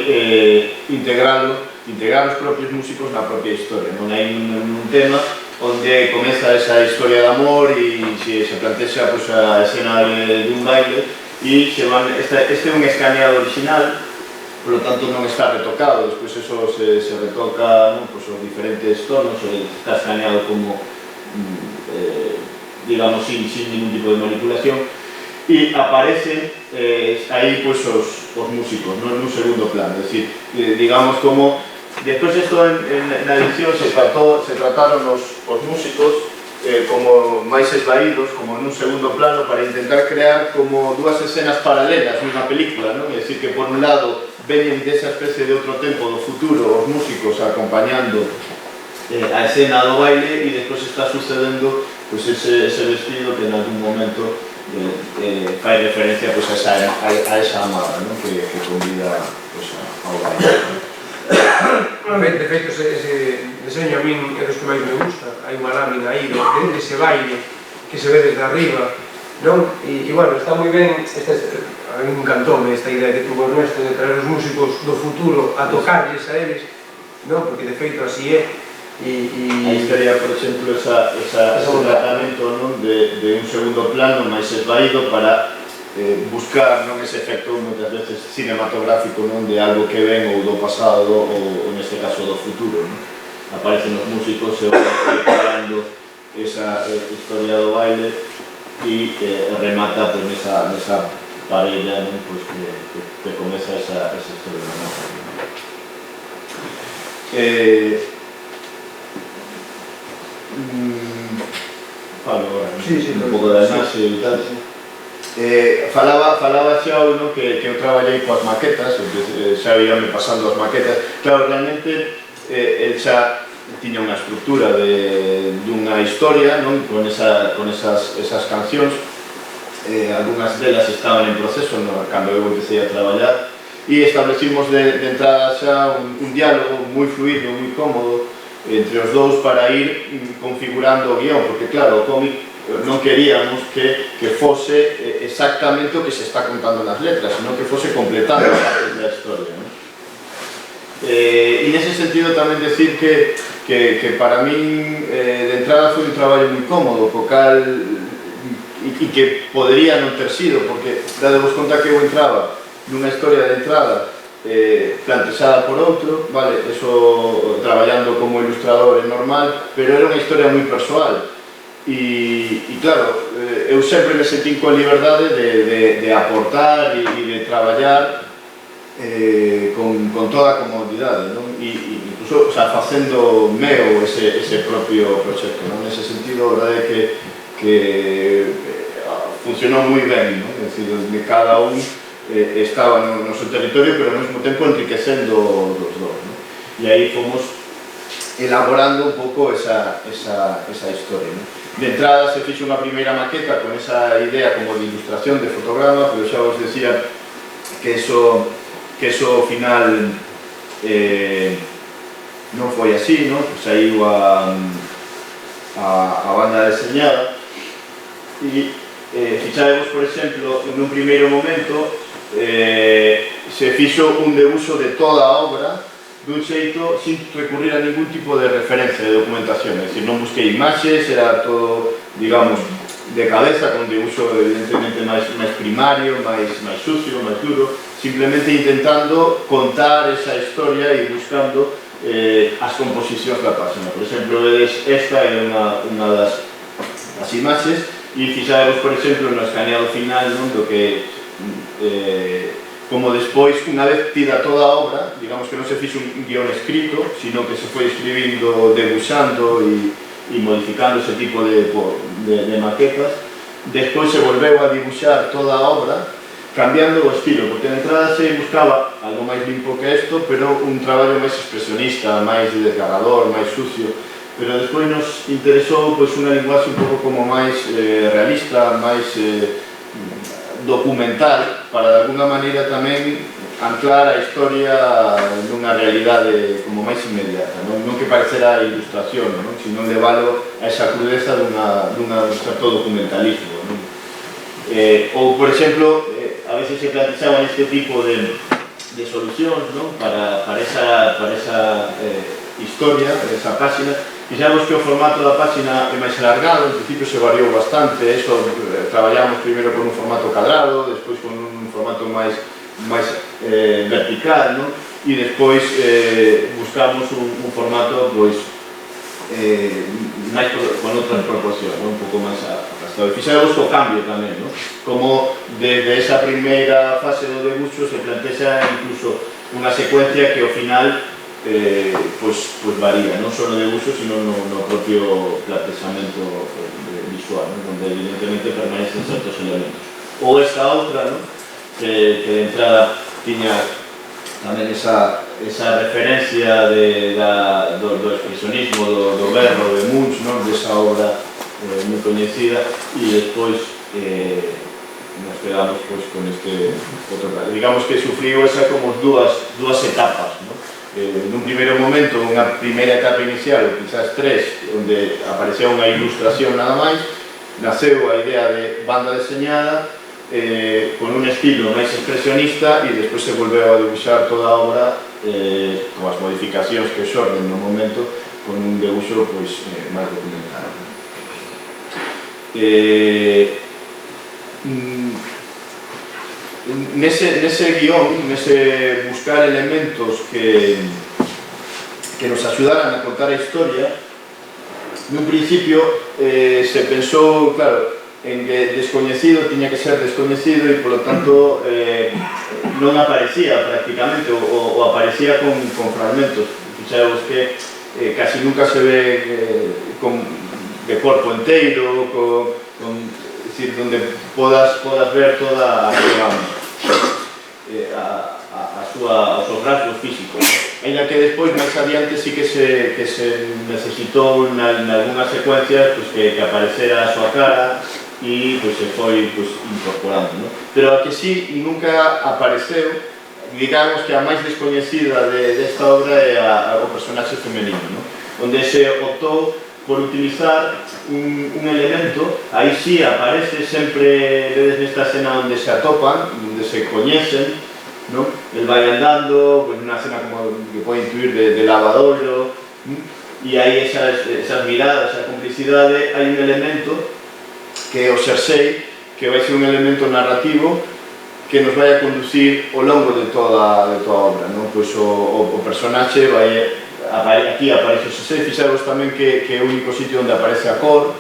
D: integrar os propios músicos na propia historia. Non hai un tema onde comeza esa historia de amor e se plantexa a escena de un baile e este é un escaneado original, por lo tanto non está retocado, despois eso se retoca os diferentes tonos, está escaneado como digamos sin ningún tipo de manipulación, e aparecen aí os músicos nun segundo plano, é dicir, digamos como despois isto na edición se trataron os músicos como máis esvaídos, como nun segundo plano, para intentar crear como dúas escenas paralelas nunha película, é dicir, que por un lado veñen desa especie de outro tempo do futuro os músicos acompañando a escena do baile, e despois está sucedendo ese vestido que en algún momento fai referencia a esa amada que convida ao baile.
C: De feito, ese deseño a min é dos que máis me gusta. Hai unha lámina aí dese baile que se ve desde arriba, e bueno, está moi ben. A mí me encantoume esta idea que tuvo Ernesto de traer os músicos do futuro a tocarles a eles, porque de feito así é.
D: Aí estaría, por exemplo, ese tratamento de un segundo plano máis esvaído para buscar ese efecto moitas veces cinematográfico de algo que ven ou do pasado ou neste caso do futuro. Aparecen os músicos e van creando esa historia do baile e remata nesa parella que comeza esa historia. falo agora,
C: Sí,
D: un pouco da imaxe e tal. Falaba xa no, que eu traballei coas maquetas, xa íame pasando as maquetas. Claro, realmente el xa tiña unha estructura dunha historia, non? Con esas cancións, algunhas delas estaban en proceso cando eu empecé a traballar, e establecimos de entrada xa un diálogo moi fluido, moi cómodo entre os dous para ir configurando o guión, porque claro, o cómic non queríamos que fose exactamente o que se está contando nas letras, sino que fose completando parte da historia, non? E nese sentido tamén decir que para min de entrada foi un traballo moi cómodo, co cal e que podería non ter sido, porque dadevos conta que eu entraba nunha historia de entrada plantexada por outro, vale, eso traballando como ilustrador é normal, pero era unha historia moi persoal. E claro, eu sempre me sentí con liberdade de aportar e de traballar con toda a comodidade, non? E incluso, o sea, facendo meu ese propio proxecto, non? Nese sentido, a verdade é que funcionou moi ben, non? É dicir, de cada un estaba no seu territorio, pero ao mesmo tempo enriquecendo dos dous, non? E aí fomos elaborando un pouco esa historia, non? De entrada se fixe unha primeira maqueta con esa idea como de ilustración, de fotograma, pero xa vos decía que eso ao final non foi así, non? Saiu a banda deseñada e fixadevos, por exemplo, nun primeiro momento se fixo un debuxo de toda a obra dun xeito sin recurrir a ningún tipo de referencia de documentación, é dicir, non busquei imaxes, era todo, digamos, de cabeza, con debuxo evidentemente máis primario, máis sucio, máis duro, simplemente intentando contar esa historia e buscando as composicións da página. Por exemplo, esta é unha das imaxes e fixadevos, por exemplo, no escaneado final, non, do que como despois, unha vez tida toda a obra, digamos que non se fixe un guión escrito, sino que se foi escribindo, debuxando e modificando ese tipo de maquetas. Despois se volveu a dibuxar toda a obra, cambiando o estilo, porque de entrada se buscaba algo máis limpo que isto, pero un traballo máis expresionista, máis desgarrador, máis sucio. Pero despois nos interesou unha linguaxe un pouco como máis realista, máis documental, para de alguna maneira tamén anclar a historia nunha realidade como máis inmediata, non que parecera ilustración, sino leválo a esa crudeza dun certo documentalismo. Ou, por exemplo, a veces se planteaban este tipo de solucións para esa historia, esa páxina. Fixamos que o formato da páxina é máis alargado, en principio se variou bastante, eso traballamos primeiro con un formato cadrado, despois con un formato máis vertical, non? E despois buscamos un formato máis con outras proporcións, un pouco máis aplastado. E fixamos o cambio tamén, non? Como desde esa primeira fase do debuxo se plantexa incluso unha secuencia que ao final varía, non só no debuxo, sino no propio plantexamento visual, onde evidentemente permanecen certos elementos. Ou esta outra, que de entrada tiña tamén esa referencia do expresionismo, do berro de Munch, desa obra moi coñecida, e despois nos quedamos con este outro. Digamos que sufriu esa como dúas etapas, nun primeiro momento, unha primeira etapa inicial, quizás 3, onde aparecía unha ilustración nada máis, naceu a idea de banda deseñada con un estilo máis expresionista e despois se volveu a dibuixar toda a obra con as modificacións que xorden no momento con un debuxo máis documental. Nese guión, nese buscar elementos que nos axudaran a contar a historia, nun principio se pensou, claro, en que descoñecido tiña que ser descoñecido e, polo tanto, non aparecía prácticamente, ou aparecía con fragmentos. fixaos que casi nunca se ve de corpo inteiro, decir, donde podas ver toda os seus rasgos físicos. Ainda que despois, máis adiante, sí que se necesitou en algunhas secuencias que aparecera a súa cara e se foi incorporando. Pero a que sí nunca apareceu, digamos que a máis descoñecida desta obra é o personaxe femenino, onde se optou por utilizar un elemento, aí sí aparece sempre, vedes nesta escena onde se atopan, onde se coñecen, el vai andando, unha escena como que pode intuir de lavadoiro, e aí esas miradas, esa complicidade, hai un elemento que é o xersei, que vai ser un elemento narrativo que nos vai a conducir ao longo de toda a obra. Pois o personaxe aquí aparece o xersei, fixaros tamén que é o único sitio onde aparece a cor,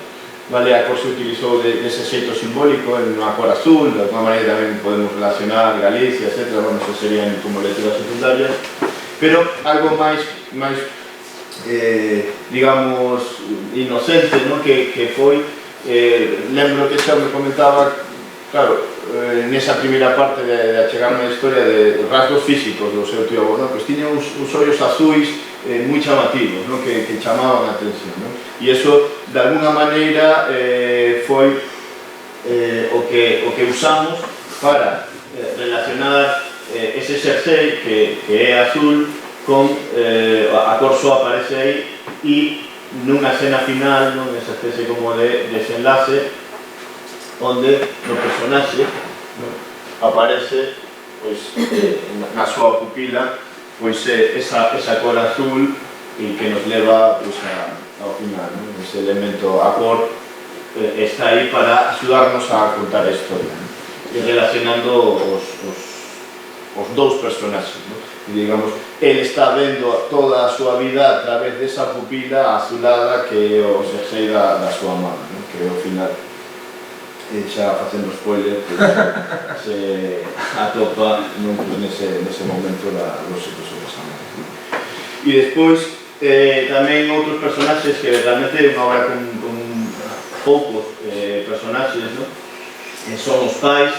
D: a cor se utilizou dese xeito simbólico, en unha cor azul, de alguma maneira tamén podemos relacionar Galicia, etc. Bueno, eso serían como lecturas secundarias, pero algo máis digamos, inocente, que foi, lembro que xa me comentaba, claro, nesa primeira parte de achegarme a historia de rasgos físicos do seu tío avó, pois tiña uns ollos azuis moi chamativos, que chamaban a atención, e iso, de alguna maneira, foi o que usamos para relacionar ese xersei que é azul con a cor só aparece aí e nunha escena final, esa especie como de desenlace onde o personaxe aparece na súa pupila esa cor azul e que nos leva ao final, ese elemento, a cor está aí para axudarnos a contar a historia, e relacionando os dous personaxes, e digamos, ele está vendo toda a súa vida a través desa pupila azulada que é o xersei da súa mãe, que ao final, xa facendo spoiler, se atopa nese momento dos pasamontes. E despois tamén outros personaxes que realmente é unha obra con poucos personaxes, son os pais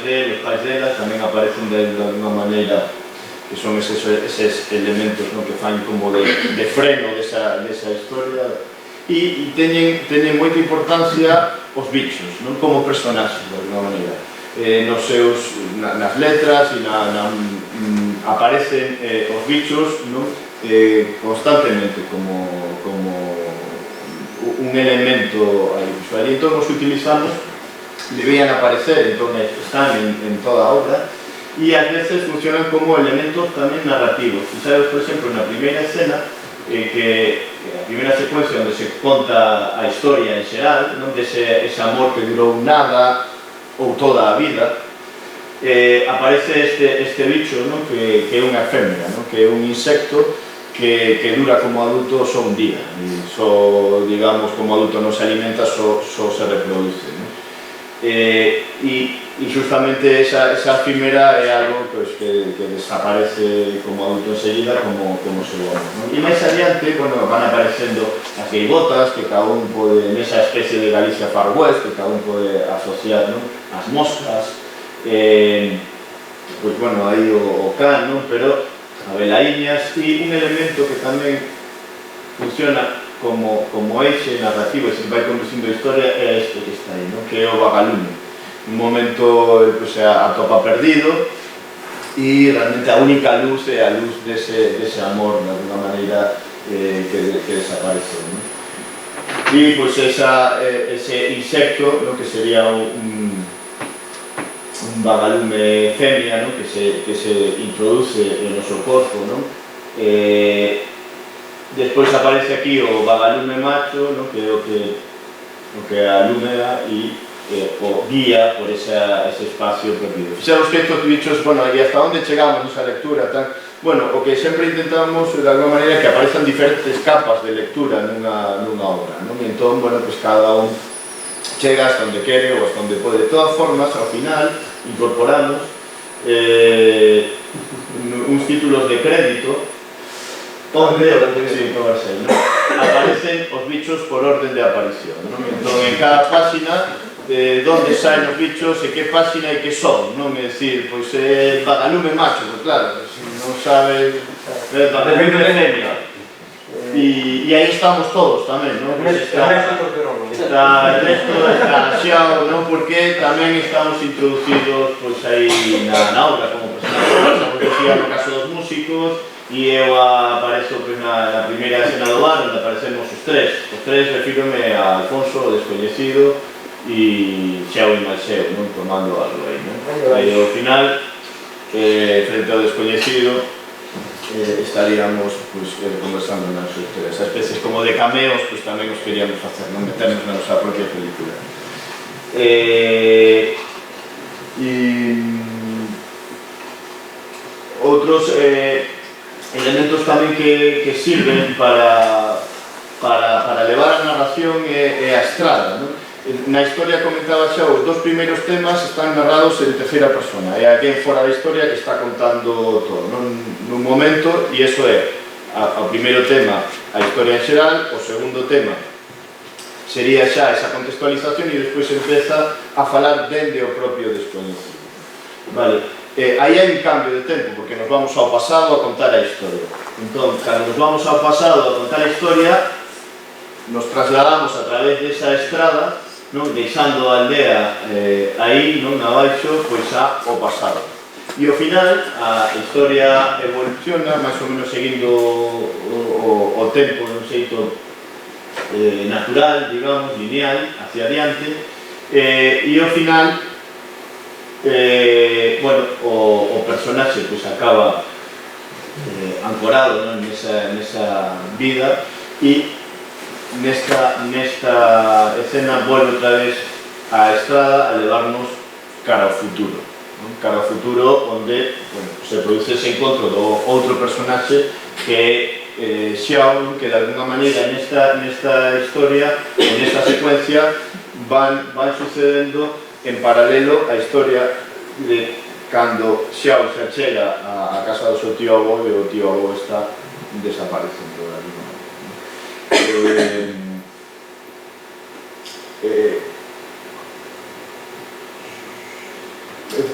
D: dele, os pais delas, tamén aparecen de alguma maneira, que son eses elementos que fan como de freno desa historia, e teñen moita importancia os bichos, como personaxes, de alguma maneira. Nas letras e aparecen os bichos constantemente como un elemento audiovisual, e entón os utilizamos, debían aparecer, entón están en toda a obra, e ás veces funcionan como elementos tamén narrativos. Sabes, por exemplo, na primeira escena, a primeira secuencia onde se conta a historia en xeral, dese amor que durou nada ou toda a vida, aparece este bicho que é unha efémera, que é un insecto que dura como adulto só un día, e só, digamos, como adulto non se alimenta, só se reproduce. E justamente esa efímera é algo que desaparece como adulto enseguida, como se lo vamos. E máis adiante, van aparecendo as gaivotas, que cada un pode, nesa especie de Galicia Far West, que cada un pode asociar, as moscas, pois, bueno, aí o can, pero abelaiñas, e un elemento que tamén funciona como eixe narrativo e se vai conducindo a historia é este que está aí, que é o vagalume. Un momento atopa perdido e realmente a única luz é a luz dese amor, de alguna maneira, que desapareceu. E ese insecto, que sería un vagalume femia, que se introduce no seu corpo, despois aparece aquí o vagalume macho, que é o que alumea e o guía por ese espacio perdido. Fixaros que estos bichos, e hasta onde chegamos nesa lectura, o que sempre intentamos de alguma maneira que aparezan diferentes capas de lectura nunha obra, entón, cada un chega hasta onde quere ou hasta onde pode. De todas formas, ao final, incorporamos uns títulos de crédito onde sí, no Barcel, ¿no? Aparecen os bichos por orden de aparición, ¿no? Entón, en cada páxina donde saen os bichos e que páxina e que son, non? É dicir, pois é vagalume macho, pois claro, se non sabe vagalume femia. E aí estamos todos tamén, non? Está Ernesto, está Xiao, non? Porque tamén estamos introducidos pois aí na obra como personaxe, como decía no caso dos músicos, e eu aparezo pois, na primeira escena do bar onde aparecemos os tres refírome a Alfonso, o descoñecido, e Xiao e Malxeo, non? Tomando algo aí, non? E ao final, frente ao descoñecido, estaríamos pues, conversando nas historias. As especies como de cameos pues, tamén os queríamos facer, non meternos na nosa propia película. Outros elementos tamén que sirven para levar a narración é a estrada, non? Na historia comentaba xa, os dos primeiros temas están narrados en terceira persona, é alguén fora da historia que está contando todo, nun momento, e iso é o primeiro tema, a historia en xeral, o segundo tema sería xa esa contextualización e despois empeza a falar dende o propio descoñecido. Vale, aí hai un cambio de tempo, porque nos vamos ao pasado a contar a historia. Entón, cando nos vamos ao pasado a contar a historia, nos trasladamos a través desa estrada, non? Deixando a aldea aí, non? Abaixo, pois ao pasado. E ao final, a historia evoluciona, máis ou menos seguindo o tempo nun xeito natural, digamos, lineal, hacia adiante, e ao final, bueno, o personaxe pois acaba ancorado, non? Nesa vida, e nesta escena volve outra vez a estrada a levarnos cara ao futuro, non? Cara ao futuro onde bueno, se produce ese encontro do outro personaxe que é Xiao, que de alguna maneira nesta historia, nesta secuencia van sucedendo en paralelo a historia de cando Xiao se achega a casa do seu tío avó e o tío avó está desaparecendo de alguna maneira.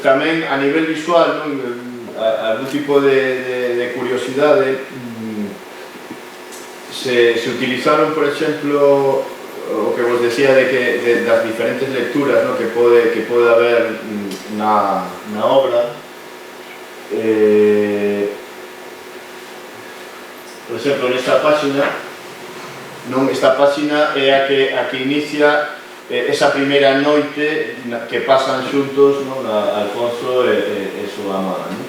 D: Tamén a nivel visual, non? Algún tipo de curiosidade, se utilizaron, por exemplo, o que vos decía de das diferentes lecturas, non? que pode haber na obra. Por exemplo, nesta páxina, non? Esta páxina é a que inicia esa primeira noite que pasan xuntos, non? Alfonso e súa amada, non?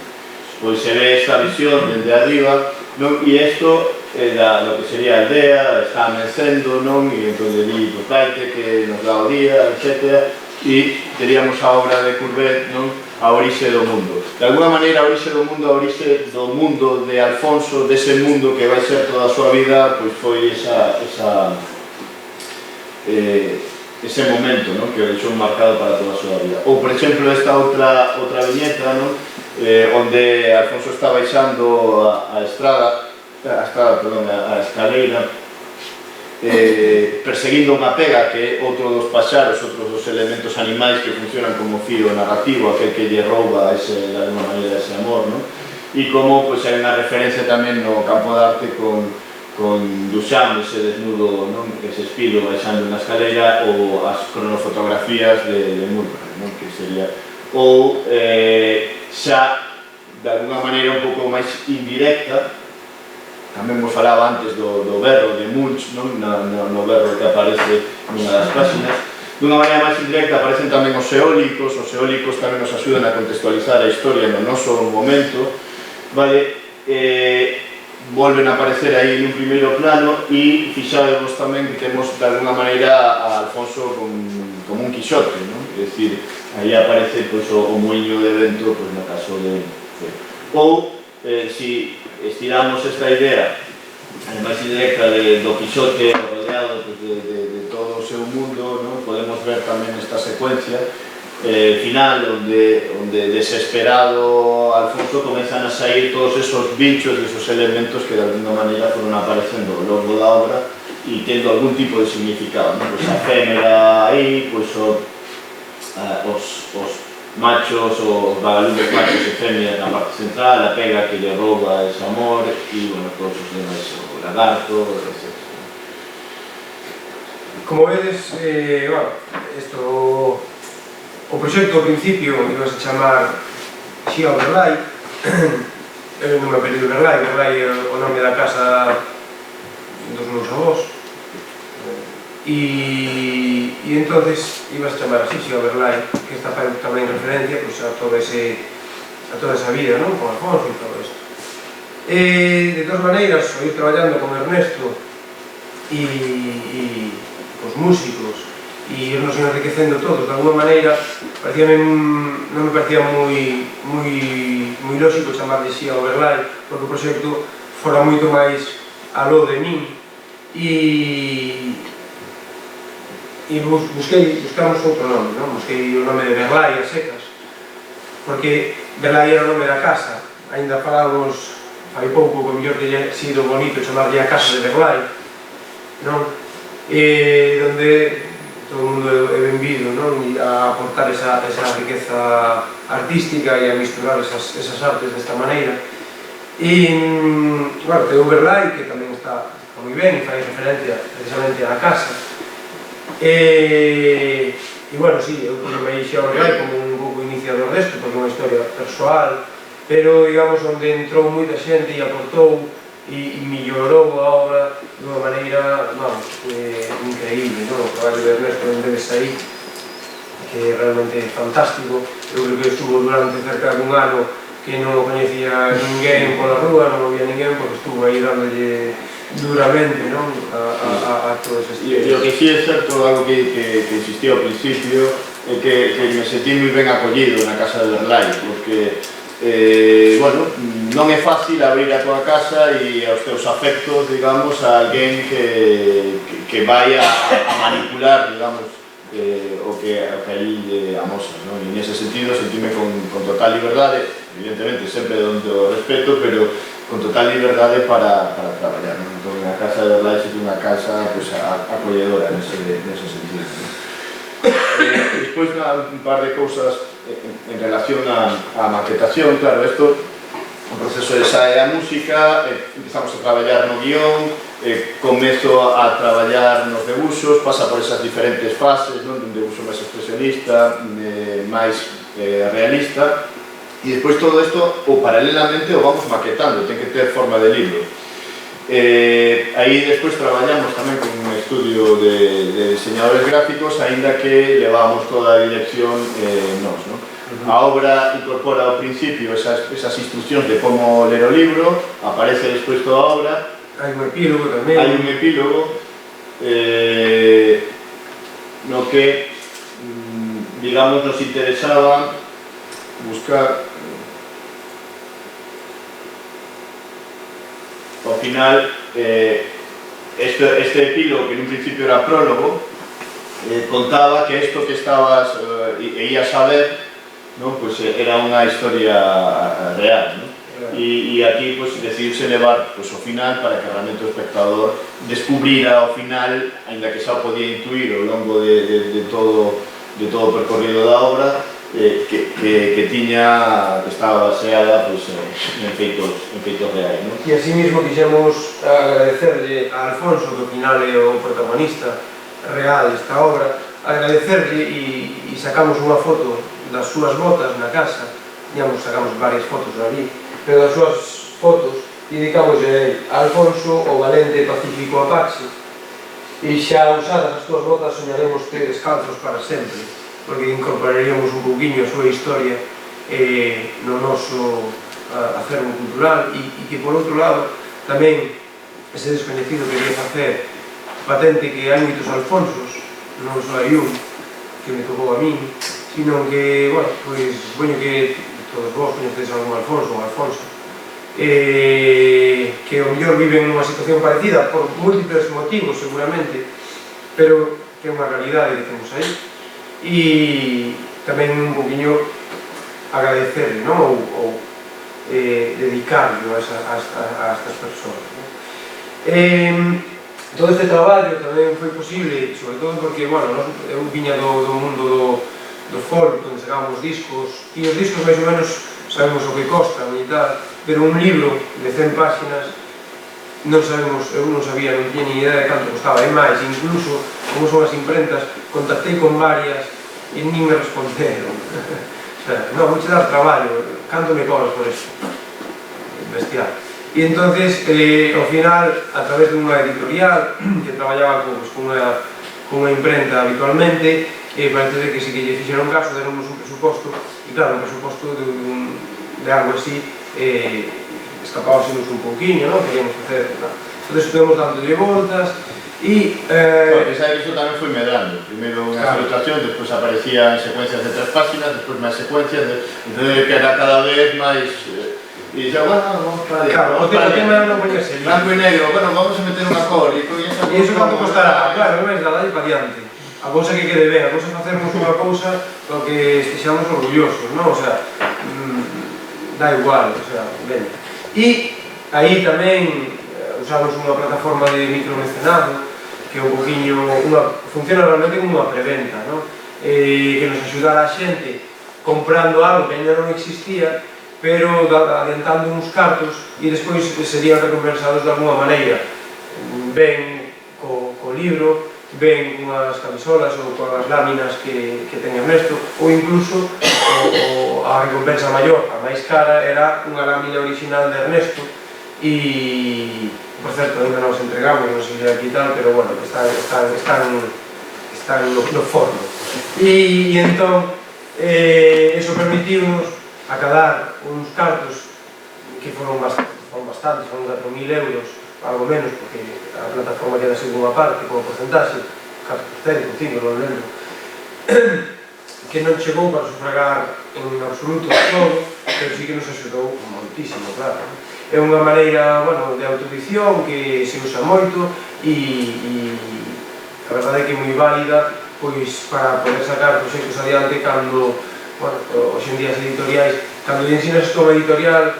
D: Pois se ve esta visión dende arriba, non? E isto é lo que sería a aldea, está amanecendo, non? E entón de ali, paite, que nos dá o día, etc. E teríamos a obra de Courbet, non? A orixe do mundo. De alguna maneira, a orixe do mundo de Alfonso, dese mundo que vai ser toda a súa vida, pois foi ese momento, non? Que o deixou marcado para toda a súa vida. Ou, por exemplo, esta outra viñeta, non? Onde Alfonso está baixando a escaleira, perseguindo unha pega que é outro dos paxaros, outros dos elementos animais que funcionan como fío narrativo, aquel que lle rouba de alguma maneira ese amor, non? E como pois, hai unha referencia tamén no campo de arte con Duchamp, ese desnudo, non? Ese espilo baixando na escaleira, ou as cronofotografías de Mulder, non? Que sería ou xa de alguna maneira un pouco máis indirecta. Tamén vos falaba antes do berro de Munch, non? No berro que aparece nunha das páxinas. Dunha maneira máis indirecta aparecen tamén os eólicos tamén nos axudan a contextualizar a historia no noso momento, vale? Volven a aparecer aí nun primeiro plano e fixadevos tamén que temos de alguna maneira a Alfonso como un Quixote, non? É dicir, aí aparece pois, o muiño de vento pois, no caso de... Ou, si estiramos esta idea máis indirecta do Quixote rodeado pues, de todo o seu mundo, ¿no? Podemos ver tamén esta secuencia final onde desesperado Alfonso comezan a sair todos esos bichos e esos elementos que de alguna maneira foron aparecendo ao longo da obra e tendo algún tipo de significado, ¿no? Pues a fémera aí, pues os machos, os vagalumes machos e femias na parte central, a pega que lle rouba ese amor e, bueno, todos os demais, o lagarto, etc.
C: Como vedes, bueno, o proxecto ao principio ibas a chamar Xía Oberlai, eu non me apelido Oberlai, Oberlai é o nome da casa dos meus avós, e entonces ibas a chamar así Xía Oberlai, que está tamén en referencia pues, a toda esa vida, non? Con Alfonso e todo isto. De todas maneiras, ao ir traballando con Ernesto e os músicos e irnos enriquecendo todos, de alguma maneira non me parecía moi lógico chamarlle Xía Oberlai, porque o proxecto fora moito máis aló de min e buscamos outro nome, non? Busquei o nome de Berlai a secas, porque Berlai era o nome da casa, ainda falábamos hai pouco que o mellor teria sido bonito chamarlle a casa de Berlai, non? Donde todo o mundo é benvido, non? A aportar esa riqueza artística e a misturar esas artes desta maneira. E, bueno, ten un Berlai que tamén está moi ben e fai referencia precisamente á casa. E, bueno, sí, eu puse-me Xía Oberlai como un pouco iniciador desto, porque é unha historia persoal, pero, digamos, onde entrou moita xente e aportou e mellorou a obra de unha maneira, vamos, increíble, non? O traballo de Ernesto Mendes aí, que é realmente fantástico. Eu creo que estuvo durante cerca dun ano que non o coñecía ninguén pola rúa, non había ninguén, porque estuvo aí dándolle duramente, non? A todos estes...
D: E o que sí é certo, algo que insistía ao principio, é que me sentí moi ben acollido na casa de Berlai, porque bueno, non é fácil abrir a tua casa e aos teus afectos, digamos, a alguén que vai a manipular, digamos, o que aí amosas, non? E nese sentido sentime con total liberdade, evidentemente sempre donde o respeto, pero con total liberdade para traballar, non? Entón, a casa de Berlai é unha casa pues, acolledora nese sentido, non? Despois un par de cousas en relación á maquetación, claro, isto o proceso de sae a música, empezamos a traballar no guión, comezo a traballar nos debuxos, pasa por esas diferentes fases, non? Un debuxo máis expresionista, máis realista, e despois todo isto, ou paralelamente, o vamos maquetando, ten que ter forma de libro. Aí despois traballamos tamén con un estudio de diseñadores gráficos, aínda que levamos toda a dirección nós, non? A obra incorpora ao principio esas instruccións de como ler o libro, aparece despois toda a obra.
C: Hai un epílogo tamén.
D: Hai un epílogo no que, digamos, nos interesaba buscar ao final este epílogo que en un principio era prólogo, contaba que isto que estabas e ías a ver, non? Pues era unha historia real, non? E aquí pues, decidiuse levar pues, ao final para que realmente o espectador descubrira ao final, ainda que xa o podía intuir ao longo de todo o percorrido da obra, que estaba baseada pues, en feitos reais, non?
C: E así mismo quixemos agradecerlle a Alfonso, que ao final é o protagonista real desta obra, agradecerlle e sacamos unha foto das súas botas na casa, sacamos varias fotos ali, pero das súas fotos dedicamos a Alfonso, o valente pacífico Apache, e xa usadas as túas botas soñaremos ter descalzos para sempre, porque incorporaríamos un pouquinho a súa historia no noso acervo cultural e que, por outro lado, tamén ese descoñecido quería facer patente que hai moitos Alfonsos, non só hai un que me tocou a min, sino que, bueno, pois, supoño que todos vos coñecedes algún Alfonso ou Alfonso, que ao mellor viven nunha situación parecida por múltiples motivos, seguramente, pero que é unha realidade, dicemos aí, e tamén un poquinho agradecerle, non? Ou dedicarlo a estas persoas, non? Todo este traballo tamén foi posible, sobre todo porque, bueno, eu viña do mundo do folk, onde sacábamos discos, e os discos máis ou menos sabemos o que costan e tal, pero un libro de 100 páxinas non sabemos, eu non sabía, non tiña ni idea de canto costaba, e máis, incluso, como son as imprentas, contactei con varias e nin me responderon. O sea, non, vou che dar traballo, canto me cobras por isto? Bestial. E entonces, ao final, a través dunha editorial que traballaba con unha imprenta habitualmente, parece que si que lle fixeron caso, deronnos un presuposto, e claro, un presuposto de algo así escapábasenos un pouquinho, non? Queríamos facer, non? Entón, estuvemos dándolle voltas e...
D: Pensa que iso tamén foi medrando, primeiro unha ilustración, despois aparecía en secuencias de 3 páxinas, despois máis secuencias, entón que era cada vez máis... E dixo, bueno, vamos para
C: dentro. Claro, o tema non poñese
D: blanco e negro, bueno, vamos a meter unha cor e
C: iso quanto costará, claro, non é nada aí para diante. A cousa que quede ben, a cousa que facermos unha cousa do que estexamos orgullosos, non? O sea, dá igual, o sea, ben. E aí tamén usamos unha plataforma de micromecenado que é un poquinho, funciona realmente como unha preventa, non? Que nos axudara a xente comprando algo que ainda non existía, pero adiantando uns cartos e despois serían recompensados de alguma maneira, ben co libro, ben unhas camisolas ou con as láminas que ten Ernesto, ou incluso a recompensa maior, a máis cara, era unha lámina original de Ernesto e, por certo, ainda non os entregamos, non sei se aquí tal, pero bueno, están no forno. E entón, eso permitiu-nos acadar uns cartos que foron bastantes, foron 4.000 euros, algo menos, porque a plataforma queda según a parte, como porcentaxe, 4%, 5%, non lembro, que non chegou para sufragar en absoluto todo, pero sí que nos axudou moitísimo, claro. É unha maneira, bueno, de autoedición que se usa moito e a verdade é que é moi válida, pois, para poder sacar proxectos adiante cando, bueno, hoxe en día as editoriais, cando lle ensinas como editorial,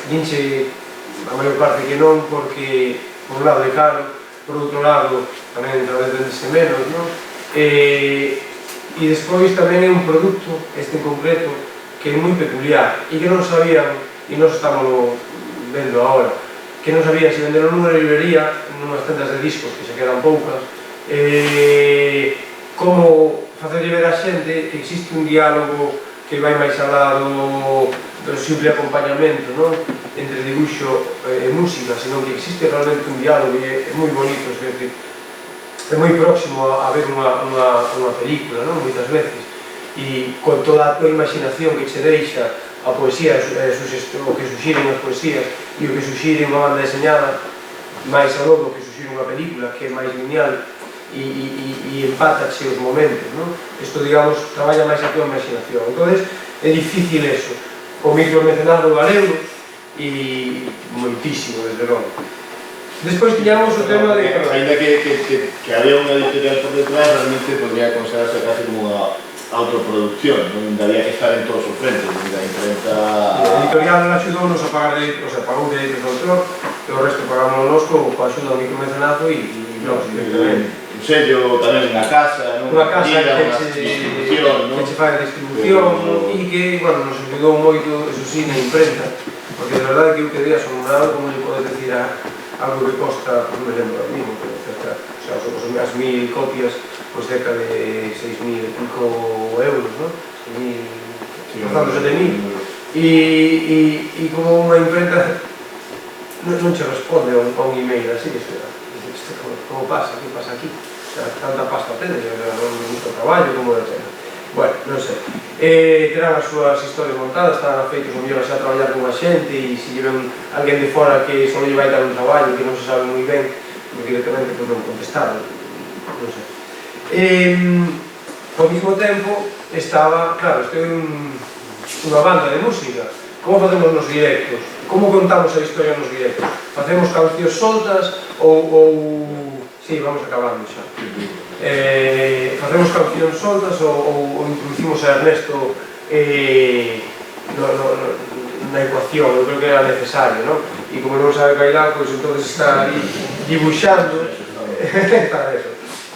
C: dinche a maior parte que non, porque por un lado é caro, por outro lado tamén a vez vendese menos, non? E despois tamén é un produto, este en concreto, que é moi peculiar e que non sabían, e nós estamos vendo agora, que non sabían se venderon nunha librería, nunhas tendas de discos que se quedan poucas, como facerlle ver a xente que existe un diálogo que vai máis alá do simple acompañamento, non? Entre dibuixo e música, senón que existe realmente un diálogo e é moi bonito, é moi próximo a ver unha película, non? Moitas veces, e con toda a tua imaginación que che deixa a poesía, o que suxiren as poesías e o que suxire unha banda deseñada, máis a logo que suxire unha película que é máis lineal e empátache os momentos, non? Isto, digamos, traballa máis a tua imaginación. Entón, é difícil eso. O micromecenado galego e moitísimo, desde logo. Despois tiñamos o tema de...
D: Ainda que había unha editorial por detrás, realmente podría considerarse casi como unha autoproducción, non había que estar en todos os frentes, da imprenta...
C: A editorial axudounos a pagar de, o sea, pagou de derechos de autor, e o resto pagámonos coa axuda do micromecenado e nós, directamente.
D: Un sello tamén na casa, non?
C: Unha casa
D: que
C: che fai a distribución e que, bueno, nos ajudou moito, eso sí, na imprenta, porque de verdade que eu quedei asombrado como lle podes decir algo que costa, non me lembro a mismo, pero cerca, o sea, as 1000 copias, pois cerca de 6.000 e pico euros, non? 7.000 e como unha imprenta non che responde a un email así, como pasa, que pasa aquí? O sea, tanta pasta tenes, non me gusta o traballo, como de pena. Bueno, non sei. Terán as súas historias montadas, estarán feitos o mellor a traballar con a xente e se lle ven alguén de fora que só lle vai dar un traballo que non se sabe moi ben, directamente non contestar, non sei. Ao mesmo tempo estaba, claro, estou en unha banda de música. Como facemos nos directos? Como contamos a historia nos directos? Facemos cancións soltas ou... Si, vamos acabando xa. facemos cancións soltas ou introducimos a Ernesto na ecuación, eu creo que era necesario, non? E como non sabe bailar, pois entonces está ali dibuixando,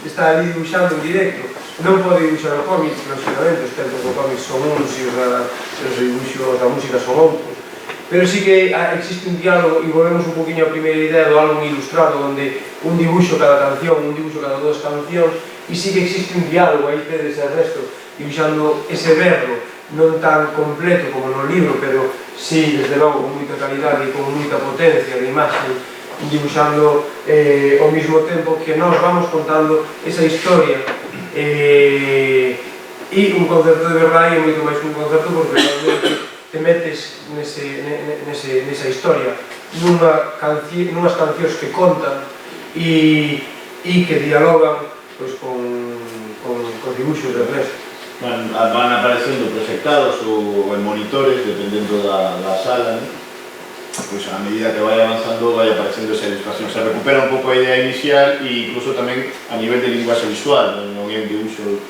C: está ali dibuixando en directo. Non pode dibuixar o cómic, lógicamente, os tempos do cómic son uns e os dibuixos da música son outros, pero sí que existe un diálogo e volvemos un poquinho a primeira idea do álbum ilustrado, onde un dibuixo cada canción, un dibuixo cada dúas cancións, e sí que existe un diálogo, aí tedes Ernesto dibuixando ese verbo, non tan completo como no libro, pero sí, desde logo, con moita calidade e con moita potencia de imaxe, dibuixando ao mesmo tempo que nós vamos contando esa historia. E un concerto de verdade é moito máis que un concerto, porque realmente te metes nesa historia, nunhas cancións que contan e que dialogan con dibuixos de Ernesto.
D: Van aparecendo proxectados ou en monitores, dependendo da sala, pois a medida que vai avanzando vai aparecendo esa ilustración. Se recupera un pouco a idea inicial e incluso tamén a nivel de linguaxe visual, non é un dibuixo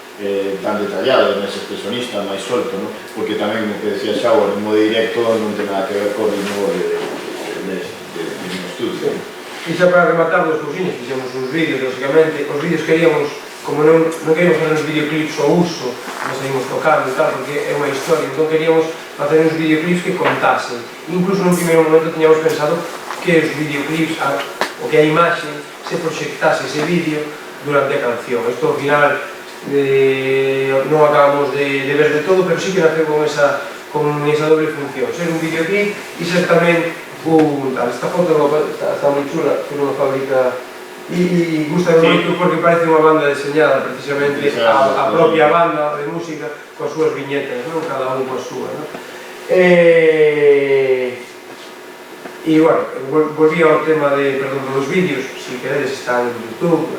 D: tan detallado, máis expresionista, máis solto, porque tamén, o que decía Xao, o ritmo de directo non ten nada que ver co ritmo de estudio.
C: E xa para rematar dos cousiños, fixemos uns vídeos, lógicamente, os vídeos queríamos, como non queríamos fazer uns videoclips ao uso, nos saímos tocando e tal, porque é unha historia, entón queríamos facer uns videoclips que contasen. Incluso nun primeiro momento tiñamos pensado que os videoclips, o que a imaxe se proxectase ese vídeo durante a canción. Isto ao final non acabamos de ver de todo, pero sí que naceu con esa doble función, ser un videoclip e ser tamén esta foto está moi chula, foi unha fábrica e gusta moito porque parece unha banda deseñada precisamente a propia banda de música coas súas viñetas, cada un coas súas. E bueno, volví ao tema dos vídeos, se queredes están en YouTube,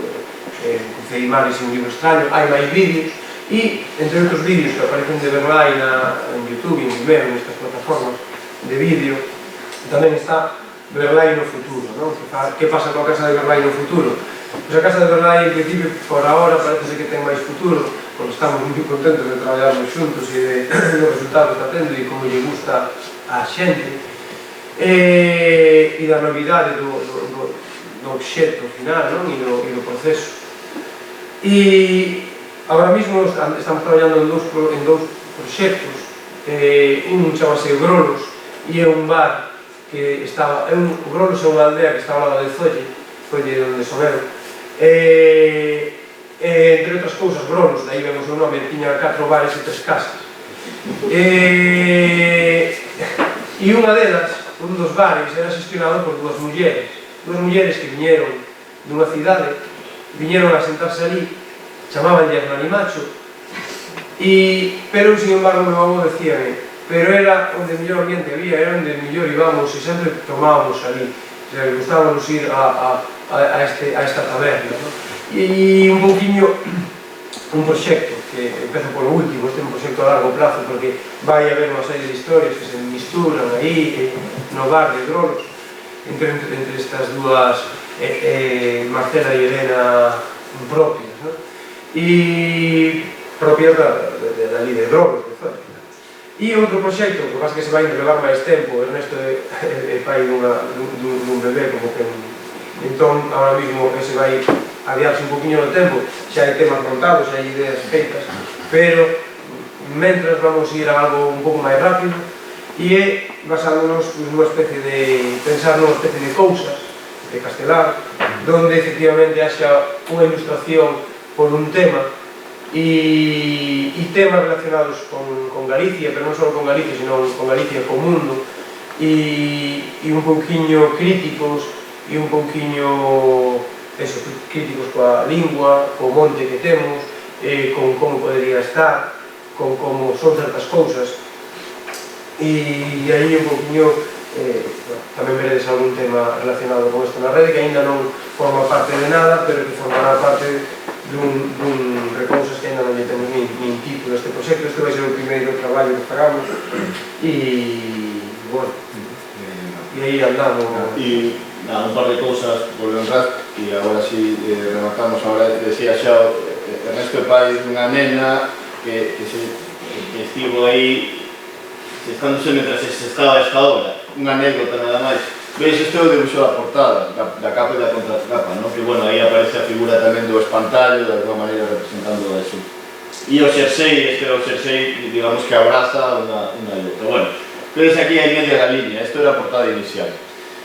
C: Ceimares e un libro extraño, hai máis vídeos e entre outros vídeos que aparecen de Verlaine en YouTube e en Vimeo, nestas plataformas de vídeo, tamén está Verlaine no futuro, non? Que pasa coa casa de Verlaine no futuro? Pois a casa de Verlaine, en principio, por agora, parece que ten máis futuro, porque estamos moi contentos de traballarnos xuntos e dos resultados que está tendo e como lle gusta a xente e da novidade do obxecto final, non? E do proceso. E agora mesmo estamos traballando en dous proxectos, un chamase Grolos e é un bar que estaba, Grolos é unha aldea que está ao lado de Zolle onde son eu, entre outras cousas, Grolos, daí vemos o nome, tiña 4 bares e 3 casas, e unha delas, un dos bares, era gestionado por dúas mulleres que viñeron dunha cidade, viñeron a sentarse ali, chamabanlle Hernani Macho, pero, sin embargo, meu avó decíame, pero era onde mellor ambiente había, era onde mellor íbamos e sempre tomábamos ali, gustábamos ir a esta taberna. E un pouquinho un proxecto que empezo polo último, este é un proxecto a largo plazo porque vai haber unha serie de historias que se misturan aí no bar de Grolos entre estas dúas Marcela e Elena propias, e propias dali de Grolos, de Zolle. E outro proxecto, que pasa que se vai levar máis tempo, Ernesto é pai dun bebé como que entón, ahora mismo ese vai adiarse un poquinho no tempo, xa hai temas montados, xa hai ideas feitas, pero mentras vamos ir a algo un pouco máis rápido e é basándonos nunha especie de pensar nunha especie de cousas de Castelar, donde efectivamente haxa unha ilustración por un tema e temas relacionados con Galicia, pero non só con Galicia, sino con Galicia, co mundo, e un pouquiño críticos e un pouquiño críticos coa lingua, co monte que temos, con como podería estar, con como son certas cousas, e aí un pouquiño tamén veredes algún tema relacionado con isto na rede que ainda non forma parte de nada, pero que formará parte dun recousas que ainda non lle temos nin título a este proxecto. Este vai ser o primeiro traballo que fagamos e, bueno, e aí andamos.
D: E un par de cousas volvemos atrás e agora si rematamos. Agora decía xa Ernesto é pai dunha nena que estivo aí estándose mentras se estaba esta obra. Unha anécdota nada máis. Veis, este é o debuxo da portada, da capa e da contracapa, ¿no? Que, bueno, aí aparece a figura tamén do espantallo, de alguma maneira representando eso. E o xersei, este é o xersei, digamos que abraza unha luta. Bueno, veis aquí hai media da línea, isto era a portada inicial.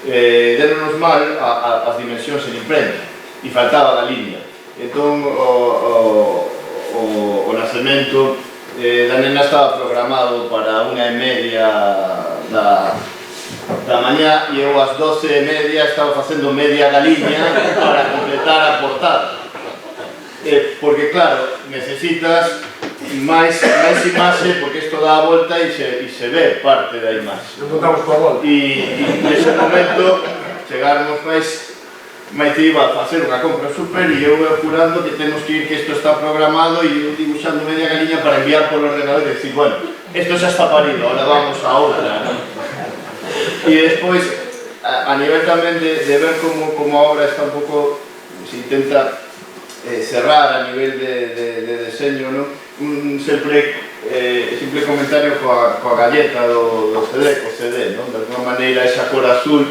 D: Déronos mal as dimensións en imprenta, e faltaba da línea. Entón, o nacemento da nena estaba programado para 1:30 da mañá e eu ás 12:30 estaba facendo media da liña para completar a portada. Porque, claro, necesitas máis imaxe porque isto dá a volta e se ve parte da imaxe.
C: Non contamos coa volta.
D: E nese momento chegarmos máis iba a facer unha compra super e eu apurando que temos que ir, que isto está programado e eu dibuixando media galiña para enviar por ordenador e decir, bueno, isto xa está parido, ahora vamos a outra, ¿no? E despois, a nivel tamén de ver como a obra está un pouco, se intenta cerrar a nivel de deseño, ¿no? Un simple comentario coa galleta do CD, co CD, ¿no? De alguma maneira esa cor azul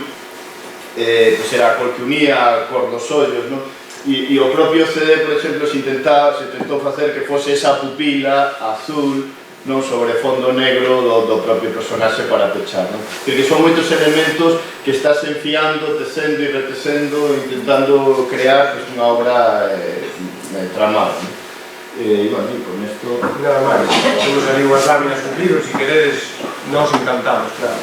D: pois era a cor que unía, a cor dos ollos, ¿no? E o propio CD, por exemplo, se tentou facer que fose esa pupila azul, non sobre fondo negro do propio personaxe para pechar, non? Porque son moitos elementos que estás enfiando, tecendo e retecendo, intentando crear pues, unha obra tramada, non? E, bueno, e con isto...
C: Nada máis, temos ali unhas láminas con libros, se queredes, nos encantamos, claro.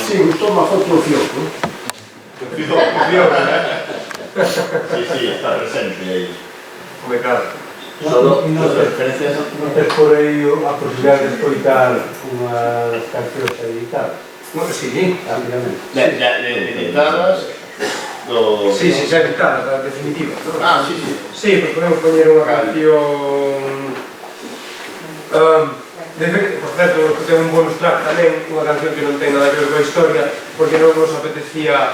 B: Sí, gustou unha foto do Fioco.
D: Fioco, né? Sí, está presente aí.
C: Come claro.
A: Non tes por aí a posibilidade de escoitar unhas cancións editadas?
C: Sí,
D: Editadas do...
C: sí, xa editadas, das definitivas, non?
D: Ah, sí.
C: Sí, pues podemos poñer unha canción... por certo, ten un bonus track tamén, unha canción que non ten nada que ver coa historia, porque non nos apetecía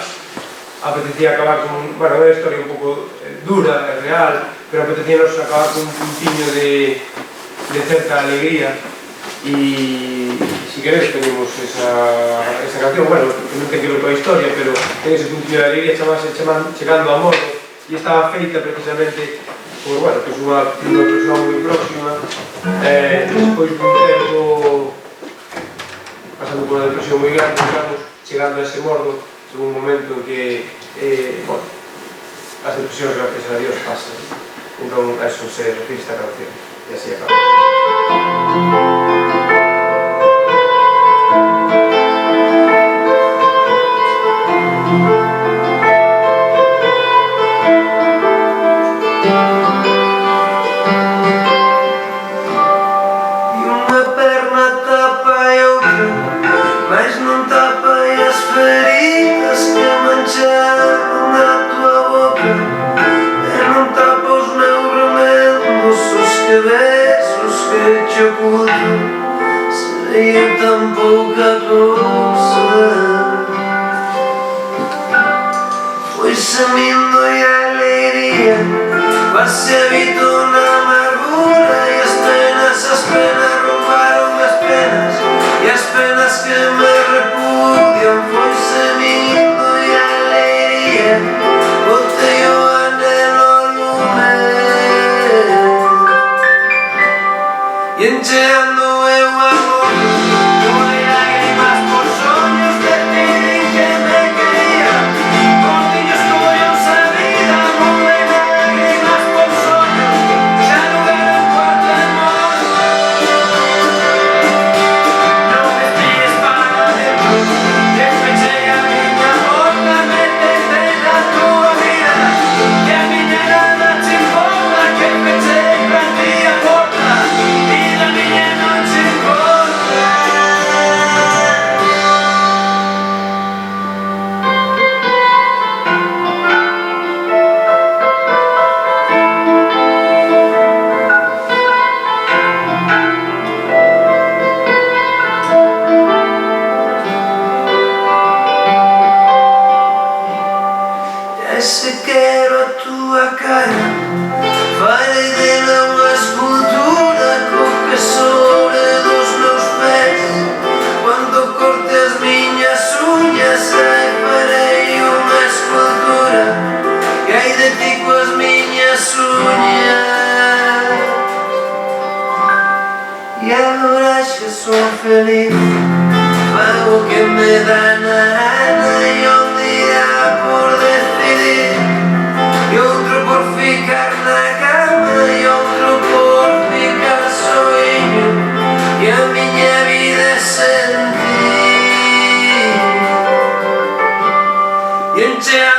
C: acabar con... Bueno, é unha historia un pouco dura, é real, pero apetecíanos acabar con un puntiño de certa alegría e, si queres, tenemos esa canción, bueno, que non ten que ver coa historia, pero ten ese puntiño de alegría, chamase Chegando a Morro, e estaba feita precisamente por, bueno, que é unha persona moi próxima, despois dun tempo pasando por unha depresión moi grande, estamos chegando a ese morro, chegou un momento en que, bueno, as depresións, gracias a Dios, pasan. Entón, a eso se refire esta canción, e así acaba.
B: Seria tão pouca coisa. Foi sumindo e a alegria quase habitou na amargura e as penas roubaram as penas e as penas que me repudiam. Foi sumindo e a alegria botei o anelo ao lume e encheando eu amor. Por niños como yo quero a túa cara. Farei dela unha escultura co que sobre dos meus pés. Cando corte as miñas uñas, ai, farei unha escultura que hai de ti coas miñas uñas. E agora xa son feliz, fago o que me dá na gana e onde irá por decidir. E outro por ficar na cama e outro por ficar soinho. E a miña vida é sentir e enche a